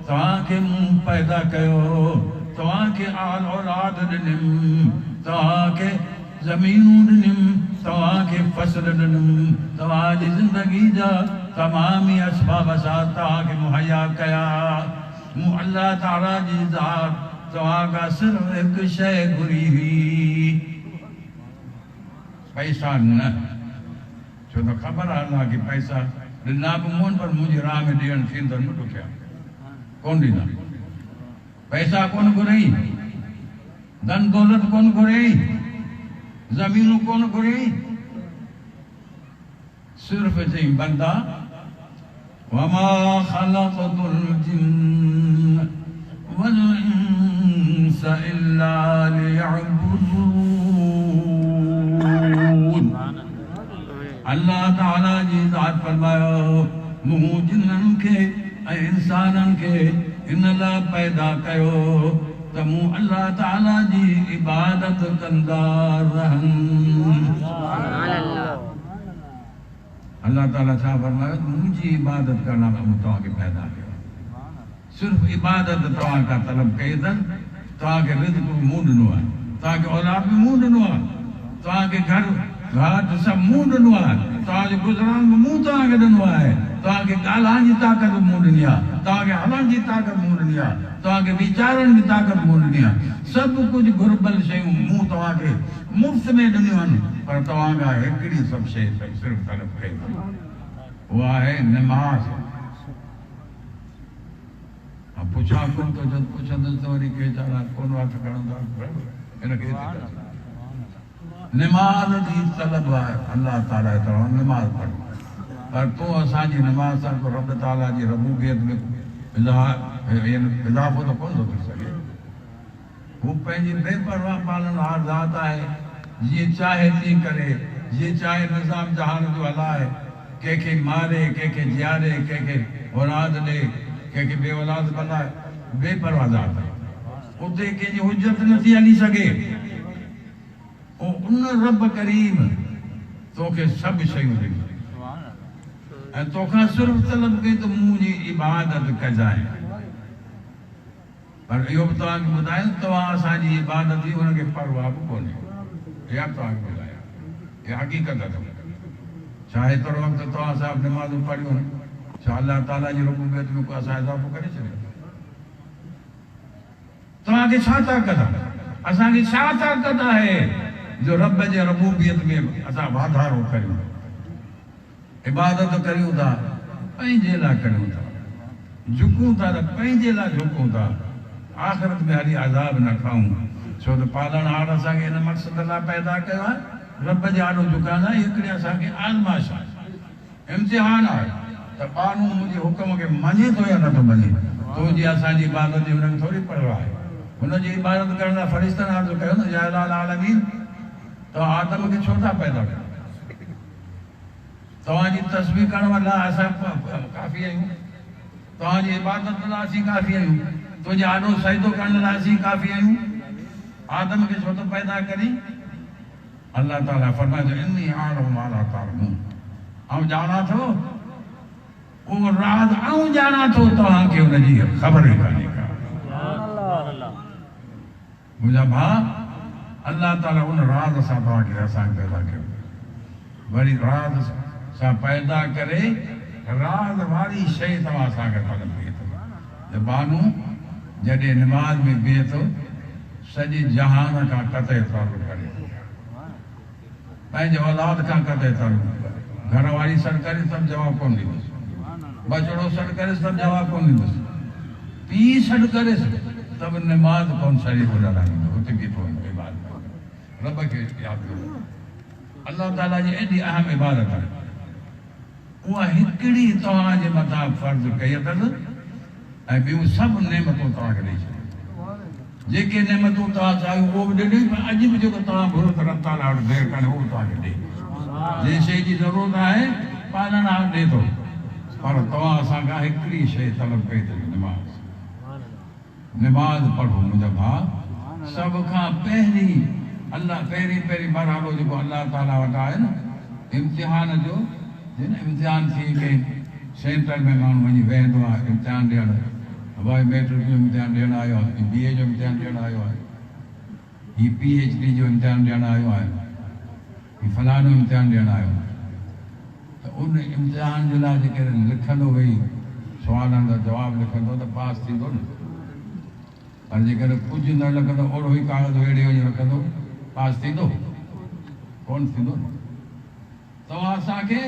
तव्हांखे मूं पैदा कयो, तव्हांखे आल औलाद ॾिनमि, तव्हांखे ज़मीनूं ॾिनमि, तव्हांखे फसल ॾिनमि, तव्हांजी ज़िंदगी जा तमामी असबाब सां तव्हांखे मुहैया कया। मूं अल्लाह ताला जी ज़ात तव्हां खां सिर्फ़ु हिकु शइ घुरी हुई, पैसा न। छो त ख़बर आहे अल्लाह खे पैसा ॾिना बि मूं, पर मुंहिंजी राह में ॾियणु थींदो न ॾुखिया कोन ॾींदा। पैसा कोन घुरई, धन दौलत कोन घुरई, ज़मीनूं कोन घुरई, सिर्फ़ु चई बंदा वमा ख़लक़तुल जिन्न वल इंस इल्ला लियअबुदून। अल्लाह ताला जी ज़ात फरमायो मूं जिन्ननि खे ऐं इंसाननि खे इन लाइ पैदा कयो त मूं अल्लाह ताला जी इबादत कंदा रहनि। अल्लाह ताला छा फरमायो मुंहिंजी इबादत करण लाइ मूं तव्हांखे पैदा कयो। सिर्फ़ इबादत तव्हां खां तलब कई अथनि। तव्हांखे रिज़्क़ मूं ॾिनो आहे, तव्हांखे औलाद बि मूं ॾिनो आहे, तव्हांखे घर घाट सभु मूं ॾिनो आहे, तव्हांजो गुज़रान बि मूं तव्हांखे ॾिनो आहे, तव्हांखे ॻाल्हाइण जी ताक़त बि मूं ॾिनी आहे, तव्हांखे हलण जी ताक़त मूं ॾिनी आहे, तव्हांखे वीचारण जी ताक़त मूं ॾिनी आहे। सभु कुझु घुर्बल शयूं मूं तव्हांखे मुफ़्त में ॾिनियूं आहिनि, पर तव्हां खां हिकिड़ी सभु शइ सिर्फ़ु तलब कई उहा आहे निमाज़। पुछा कोन थो, जब पुछंदुसि त वरी के वीचारा कोन वात खणंदा हिनखे निमाज़ जी तलब आहे। अल्लाह ताला तव्हां निमाज़ पढ़ो, पर तूं असांजी निमाज़ सां को रब ताला जी रबूबियत में इज़ाफ़ो त कोन थो थी सघे। हू पंहिंजी बेपरवाह पालनहार ज़ात आहे, जीअं चाहे तीअं करे, जीअं चाहे निज़ाम जहान जो हलाए, कंहिंखे मारे, कंहिंखे जियारे, कंहिंखे औलाद ॾे, कंहिंखे बे औलाद बनाए, बेपरवाह ज़ात आहे। उते कंहिंजी हुजत नथी हली सघे। उन रब करीम तोखे सभु शयूं ॾिनियूं ऐं तोखां सिर्फ़ु तलब कई त मुंहिंजी इबादत कजांइ। पर इहो बि तव्हांखे ॿुधायो तव्हां असांजी इबादत जी हुनखे परवाह बि कोन्हे। इहा तव्हांखे ॿुधाया, इहा हक़ीक़त अथव। छा एतिरो वक़्तु तव्हां साहिबु निमाज़ूं पढ़ियूं आहिनि, छा अल्लाह ताला जी रबूबियत में को असां इज़ाफ़ो करे छॾियो? तव्हांखे छा ताक़त आहे? असांखे छा ताक़त आहे जो रब जे रबूबियत में असां वाधारो करियूं, इबादत करियूं था पंहिंजे लाइ करियूं था, झुकूं था त पंहिंजे लाइ झुकूं था, आख़िरत में हली अज़ाब न खाऊं। छो त पालणहार असांखे हिन मक़सद लाइ पैदा कयो आहे, रब जे आॾो झुकाइण लाइ। हिकिड़ी असांखे आज़माइश आहे, इम्तिहान आहे त ॿारु मुंहिंजे हुकुम खे मञे थो या नथो मञे। तुंहिंजी असांजी इबादत जी हुनखे थोरी परवाह आहे। हुनजी इबादत करण लाइ फ़रिश्तनि अर्ज़ु कयो न, या इलाह आलमीन तव्हां आदम खे छो था पैदा कयो? तव्हांजी तस्बीह करण लाइ असां काफ़ी आहियूं, तव्हांजी इबादत लाइ असीं काफ़ी आहियूं, तुंहिंजे आॾो सजदो करण लाइ असीं काफ़ी आहियूं। आदम खे छो थो पैदा करी? अल्लाह ताला फरमाए इन्नी आलम मा ला तालमून, आउं ॼाणा थो उहो राज़, आउं ॼाणा थो तव्हांखे हुनजी ख़बर ई कान्हे का। मुंहिंजा भाउ, अल्लाह ताला उन राज़ सां तव्हांखे असांखे पैदा कयो, वरी राज़ सां पैदा करे राज़ वारी शइ तव्हां असांखे तलब कई अथव। बानू जॾहिं निमाज़ में बीहे थो सॼे जहान खां कतई तालुक़ करे, पंहिंजे औलाद खां कतई तालुक़ करे। घर वारी सॾु करे सभु जवाबु कोन ॾींदुसि, बचड़ो सॾु करे सभु जवाबु कोन ॾींदुसि, पीउ सॾु करे त बि निमाज़ कोन शरीफ़ लॻाईंदो, हुते बीठो इबादत रब खे यादि करो। अल्लाह ताला जी एॾी अहम इबादत आहे, उहा हिकिड़ी तव्हांजे मथां फ़र्ज़ कई अथसि ऐं ॿियूं सभु नेमतूं तव्हांखे ॾेई छॾियूं। जेके नेमतूं तव्हां चाहियो उहो बि ॾिनी, पर अॼु बि जेको तव्हां घुरो त रब ताला वटि देरि कान्हे उहो तव्हांखे ॾे। जंहिं शइ जी ज़रूरत आहे पालणहार ॾे थो, पर तव्हां असांखां हिकिड़ी शइ तलब कई अथई, निमाज़। निमाज़ पढ़ो मुंहिंजा भाउ। सभ खां पहिरीं पहिरीं मरहलो जेको अल्लाह ताला वटि आहे न इम्तिहान जो, जिन इम्तिहान थी कंहिं सेंटर में माण्हू वञी वेहंदो आहे इम्तिहान ॾियणु, भाई मैट्रिक जो इम्तिहान ॾियणु आयो आहे, BA जो इम्तिहान ॾियणु आयो आहे, हीउ PhD जो इम्तिहान ॾियणु आयो आहे, हीउ फलाणो इम्तिहान ॾियणु आयो आहे। त उन इम्तिहान जे लाइ जेके लिखंदो वेही सुवालनि जा जवाबु लिखंदो त पास थींदो न, पर जेकॾहिं कुझु न लिखंदो ओड़ो ई कागज़ वेड़े वञी रखंदो, पास थींदो कोन थींदो न। तव्हां असांखे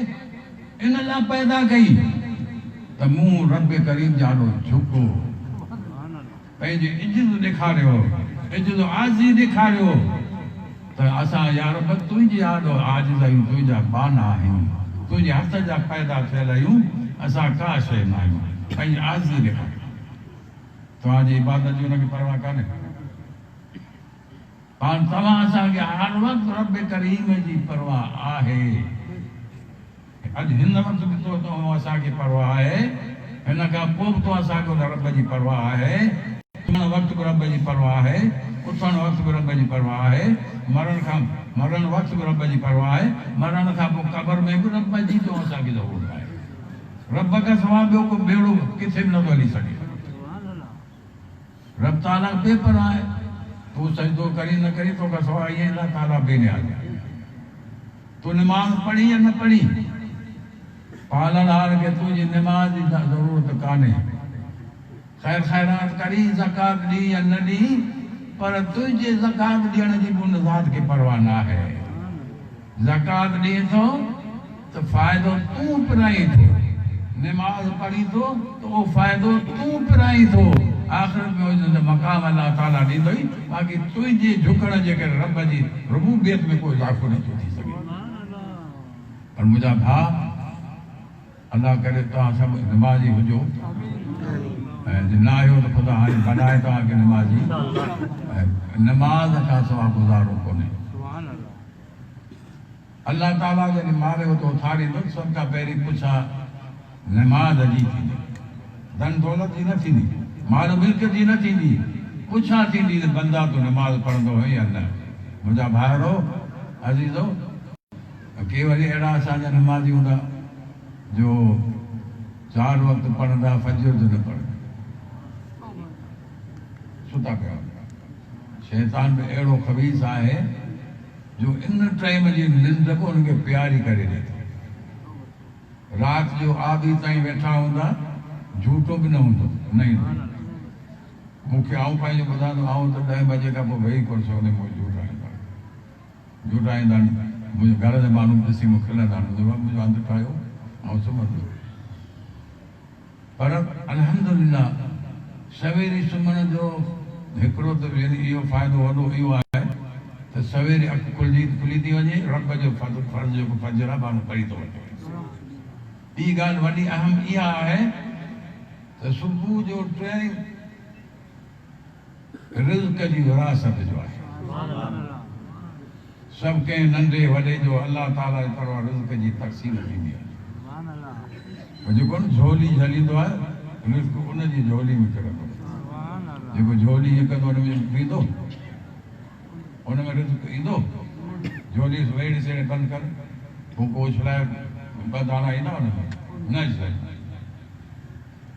इन लाइ पैदा कई त मूं रब करीम जाॾो झुको, पंहिंजी इज़त ॾेखारियो, इज़त आज़ी ॾेखारियो त असां या रब तुंहिंजी आॾो आजिज़ आहियूं, तुंहिंजा बाना आहियूं, तुंहिंजे हथ जा पैदा थियल आहियूं, असां का शइ न आहियूं। पंहिंजी आज़ी ॾेखारियो, तव्हांजी इबादत जी हुनखे परवाह कान्हे। पाण तव्हां असांखे हर वक़्तु रब करीम जी परवाह आहे। अॼु हिन वक़्तु बि तो असांखे परवाह आहे, हिन खां पोइ बि तो असांखे उन रब जी परवाह आहे, सुम्हण वक़्तु बि रब जी परवाह आहे, उथण वक़्तु बि रब जी परवाह आहे, मरण वक़्तु बि रब जी परवाह आहे, मरण खां पोइ क़बर में बि रब जी तो असांखे ज़रूरत आहे। रब खां सवाइ ॿियो को बेड़ो किथे बि नथो हली सघे। रब ताला बेपर आहे, तूं सजदो करी न करी तोखां सवाइ ईअं अल्लाह ताला बेनियाज़ आहे। तूं निमाज़ पढ़ी या न पढ़ी, पालनहार खे तुंहिंजी निमाज़ जी ज़रूरत कान्हे। ख़ैर ख़ैरात करी, ज़कात ॾी या न ॾी, पर तुंहिंजे ज़कात ॾियण जी बि उन ज़ात खे परवाह न आहे। ज़कात ॾिए थो त फ़ाइदो तूं पिराई थो, निमाज़ पढ़ी थो त उहो फ़ाइदो तूं पिराई थो, आख़िरत में हुनजो मक़ाम अल्लाह ताला ॾींदुई। बाक़ी तुंहिंजे झुकण जे करे रब जी रुबूबियत में कोई इज़ाफ़ो नथो थी सघे। पर मुंहिंजा भाउ, अल्लाह करे तव्हां सभु निमाज़ी हुजो, ऐं न आहियो त ख़ुदा हाणे बनाए तव्हांखे निमाज़ी। निमाज़ खां सवाइ गुज़ारो कोन्हे। अल्लाह ताला जॾहिं मारे तो उथारींदो, सभ खां पहिरीं पुछा निमाज़ जी थींदी, धन दौलत जी न थींदी, माल मिल्क जी न थींदी, पुछा थींदी त बंदा तूं निमाज़ पढ़ंदो है या न। मुंहिंजा भाइरो अज़ीज़ो, के वरी अहिड़ा असांजा निमाज़ी हूंदा जो 4 वक़्त पढ़ंदा, फजर जो न पढ़ंदा, सुता पिया। शैतान बि अहिड़ो ख़बीस आहे जो इन टाइम जी निंड बि उनखे प्यारी करे ॾे थो। राति जो आबी ताईं वेठा हूंदा, झूठो बि न हूंदो, न ईंदो। मूंखे आऊं पंहिंजो ॿुधाईंदो, आऊं त 10 बजे खां पोइ वेही कोन सघंदो, मुंहिंजो झूठा ईंदा आहिनि। मुंहिंजे घर जे माण्हू ॾिसी मूंखे खिलंदा आहिनि, मुंहिंजो हंधु ठाहियो ऐं सुम्हंदो। पर अल्हम्दुलिल्लाह सवेरे सुम्हण जो हिकिड़ो त इहो फ़ाइदो वॾो इहो आहे त सवेरे अखि खुली थी वञे, रब जो फर्ज़ जेको फजर आहे माण्हू पढ़ी थो वठे। ॿी ॻाल्हि वॾी अहम इहा आहे त सुबुह जो टाइम रिज़्क़ जी विरासत जो आहे। सभु कंहिं नंढे वॾे जो अल्लाह ताला जी तरफ़ां रिज़्क़ जी तक़सीम थींदी आहे। जेको न झोली झलींदो आहे, रिज़्क़ उनजी झोली में किरंदो। जेको झोली ईअं कंदो हुन में ईंदो, हुन में रिज़्क़ ईंदो। झोली वेड़ी सेड़े बंदि कर, फूको उछलाए, ॿ दाणा ईंदा हुन में न सही।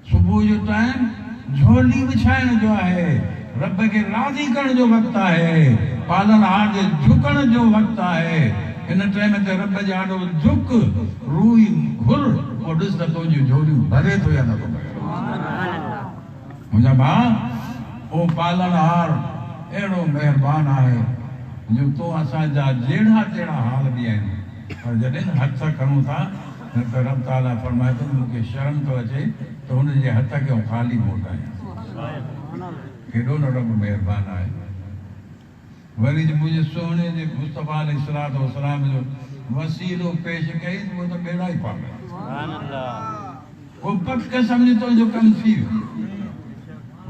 सुबुह जो टाइम झोली विछाइण जो आहे, रब खे राज़ी करण जो वक़्तु आहे, पालनहार जे झुकण जो वक़्तु आहे। हिन टाइम ते रब जे आॾो झुक, रूई घुर, पोइ ॾिस त तुंहिंजियूं झोलियूं भरे थो या नथो भरे। मुंहिंजा भाउ, ओ पालनहार अहिड़ो महिरबान आहे जो तो असांजा जहिड़ा तेड़ा हाल बि आहिनि, पर जॾहिं हथ खणूं था त रब ताला फरमाए थो मूंखे शर्म थो अचे त हुनजे हथ खे ख़ाली मोटायां। केॾो न रब महिरबान आहे। वरी मुंहिंजे सोने जे मुस्तफ़ा अलैहिस्सलातु वस्सलाम जो वसीलो पेश कई त उहो त ॿेड़ा ई पार। उहो पक सम्झ तुंहिंजो कमु थी वियो,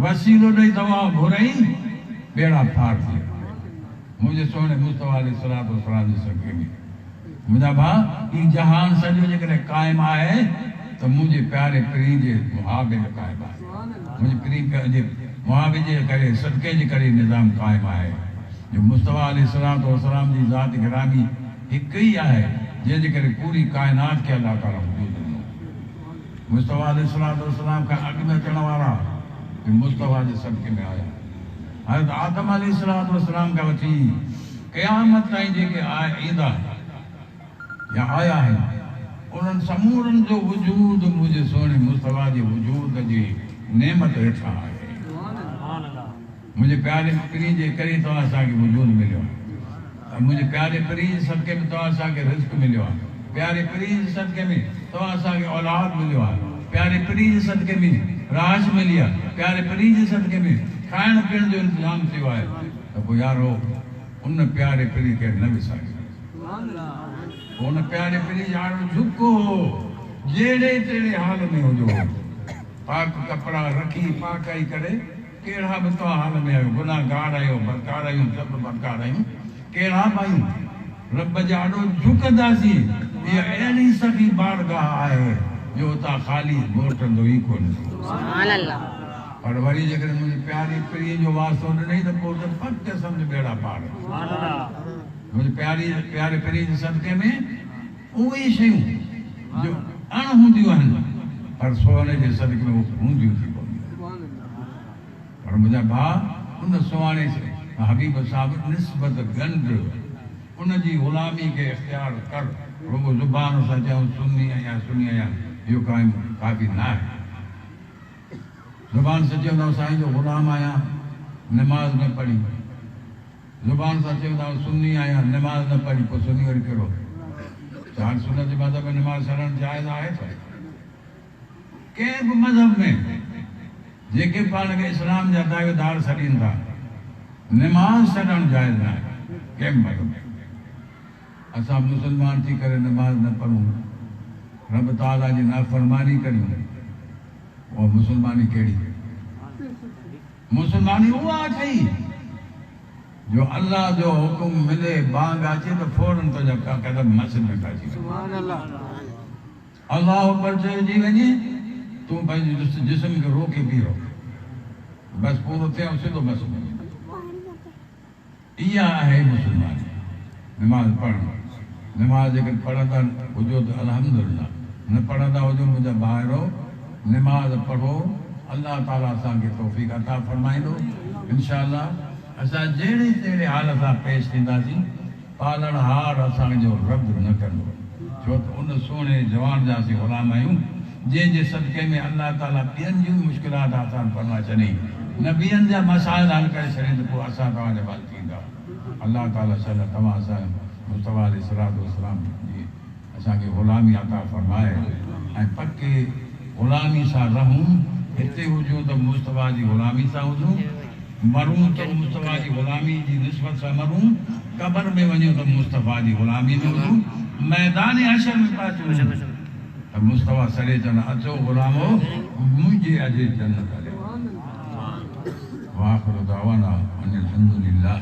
वसीलो ॾेई दवा घुरई, ॿेड़ा पार थी विया मुंहिंजे सोने मुस्तफ़ा अलैहिस्सलातु वस्सलाम जे सदक़े में। मुंहिंजा भाउ, ही जहान सॼो जेकॾहिं क़ाइमु आहे त मुंहिंजे प्यारे पीर जे मुहाबे में क़ाइमु आहे। मुंहिंजे पीर जे मुहाबे जे करे, सदक़े जे करे निज़ाम क़ाइमु आहे। जो मुस्तफ़ा अलैहिस्सलातु वस्सलाम जी ज़ात गिरामी हिकु ई आहे, जंहिंजे करे पूरी काइनात खे अल्लाह ताला वजूद ॾिनो। मुस्तफ़ा अलैहिस्सलातु वस्सलाम खां अॻु में अचण वारा मुस्तफ़ा जे सदक़े में आया। हज़रत आदम अलैहिस्सलातु वस्सलाम खां वठी क़यामत ताईं जेके ईंदा या आया आहिनि, उन्हनि समूरनि जो वजूद मुंहिंजे सोने मुस्तफ़ा जे वजूद जी नेमत हेठां आहे। मुंहिंजे प्यारे पीर जे करे तव्हां असांखे वजूद मिलियो आहे। मुंहिंजे प्यारे पीर जे सदक़े में तव्हां असांखे रिज़्क़ मिलियो आहे। प्यारे पीर जे सदक़े में तव्हां असांखे औलाद मिलियो आहे। प्यारे पीर जे सदक़े में राश मिली आहे। प्यारे पीर जे सदक़े में खाइण पीअण जो इंतज़ाम थियो आहे। त पोइ यारो उन प्यारे पीर खे न विसारियो। उन प्यारे पीर जे आड़ो झुको, जहिड़े तहिड़े हाल में हुजो, पाक कपिड़ा रखी पाकाई करे, कहिड़ा बि तव्हां हाल में आहियो, गुनाहगार आहियो, बदकार आहियूं, सभु बदकार आहियूं, कहिड़ा बि आहियूं, रब जे आॾो झुकंदासीं ये अहिड़ी सखी बारगाह आहे जो उतां ख़ाली मोटंदो ई कोन। सुभान अल्लाह। पर वरी जेकॾहिं मुंहिंजी प्यारी पीढ़ीअ जो वास्तो ॾिनई त पोइ त पक सम्झ बेड़ा पार। मुंहिंजी प्यारे पीढ़ीअ जे सदके में उहे शयूं जो अण हूंदियूं आहिनि पर सोने जे सदके में उहे हूंदियूं थी पवंदियूं। पर मुंहिंजा भाउ उन सुहाणे हबीब साहिब निस्बत गंढ उनजी ग़ुलामी खे इख़्तियार कर। रुगो ज़ुबान सां चऊं सुन्नी आहियां इहो काफ़ी न आहे। ज़ुबान सां चवंदा साईं जो ग़ुलाम आहियां नमाज़ न पढ़ी, ज़ुबान सां चवंदा सुन्नी आहियां नमाज़ न पढ़ी, पोइ सुन्नी वरी कहिड़ो? चार सुन्नत जे मज़हब में नमाज़ छॾणु जाइज़ आहे छा? कंहिं बि मज़हब में जेके पाण खे इस्लाम जा दावेदार छॾीनि था नमाज़ छॾणु जाइज़ न आहे कंहिं बि मज़हब में। असां मुस्लमान थी करे नमाज़ न पढ़ूं, रब ताला जी नाफ़रमानी करियूं, उहा मुस्लमानी कहिड़ी? मुस्लमानी उहा अथई जो अल्लाह जो हुकुम मिले बांग अचे त फौरन तुंहिंजा कदम मस्जिद में पइजी वञे। अल्लाह अकबर चइजी वञे तूं पंहिंजे जिस्म खे रोके बीहो, बसि पूरो थियो सिधो मस्जिद में। इहा आहे मुस्लमानी, नमाज़ पढ़णु। नमाज़ जेकर पढ़ंदा हुजो त अल्हम्दुलिल्लाह, न पढ़ंदा हुजो मुंहिंजा भाइरो नमाज़ पढ़ो। अल्लाह ताला असांखे तौफ़ीक़ अता फरमाईंदो। इंशाअल्लाह असां जहिड़े तहिड़े हाल सां पेश थींदासीं, पालणहार असांजो रद्द न कंदो, छो त उन सुहिणे जवान जा असीं ग़ुलाम आहियूं जंहिंजे सदके में अल्लाह ताला ॿियनि जूं मुश्किलात आसान फरमाए छॾियईं, न ॿियनि जा मसाइल हल करे छॾियईं त पोइ असां तव्हांजा हल थींदा। अल्लाह ताला सल्लल्लाहु तव्हां असां मुस्तफ़ा अलैहिस्सलाम जी असांखे ग़ुलामी अता फरमाए ऐं पके ग़ुलामी सां रहूं। हिते हुजूं त मुस्तफ़ा जी ग़ुलामी सां हुजूं, मरूं त मुस्तफ़ा जी ग़ुलामी जी निस्बत सां मरूं, क़ब्र में वञूं त मुस्तफ़ा जी ग़ुलामी में हुजूं, मैदान हशर में पहुचूं त मुस्तफ़ा सॾे चवनि अचो ग़ुलामो मुंहिंजे अॼु जन्नत हलियो। वाख़िरु दावाना अनिल हम्दुलिल्लाह।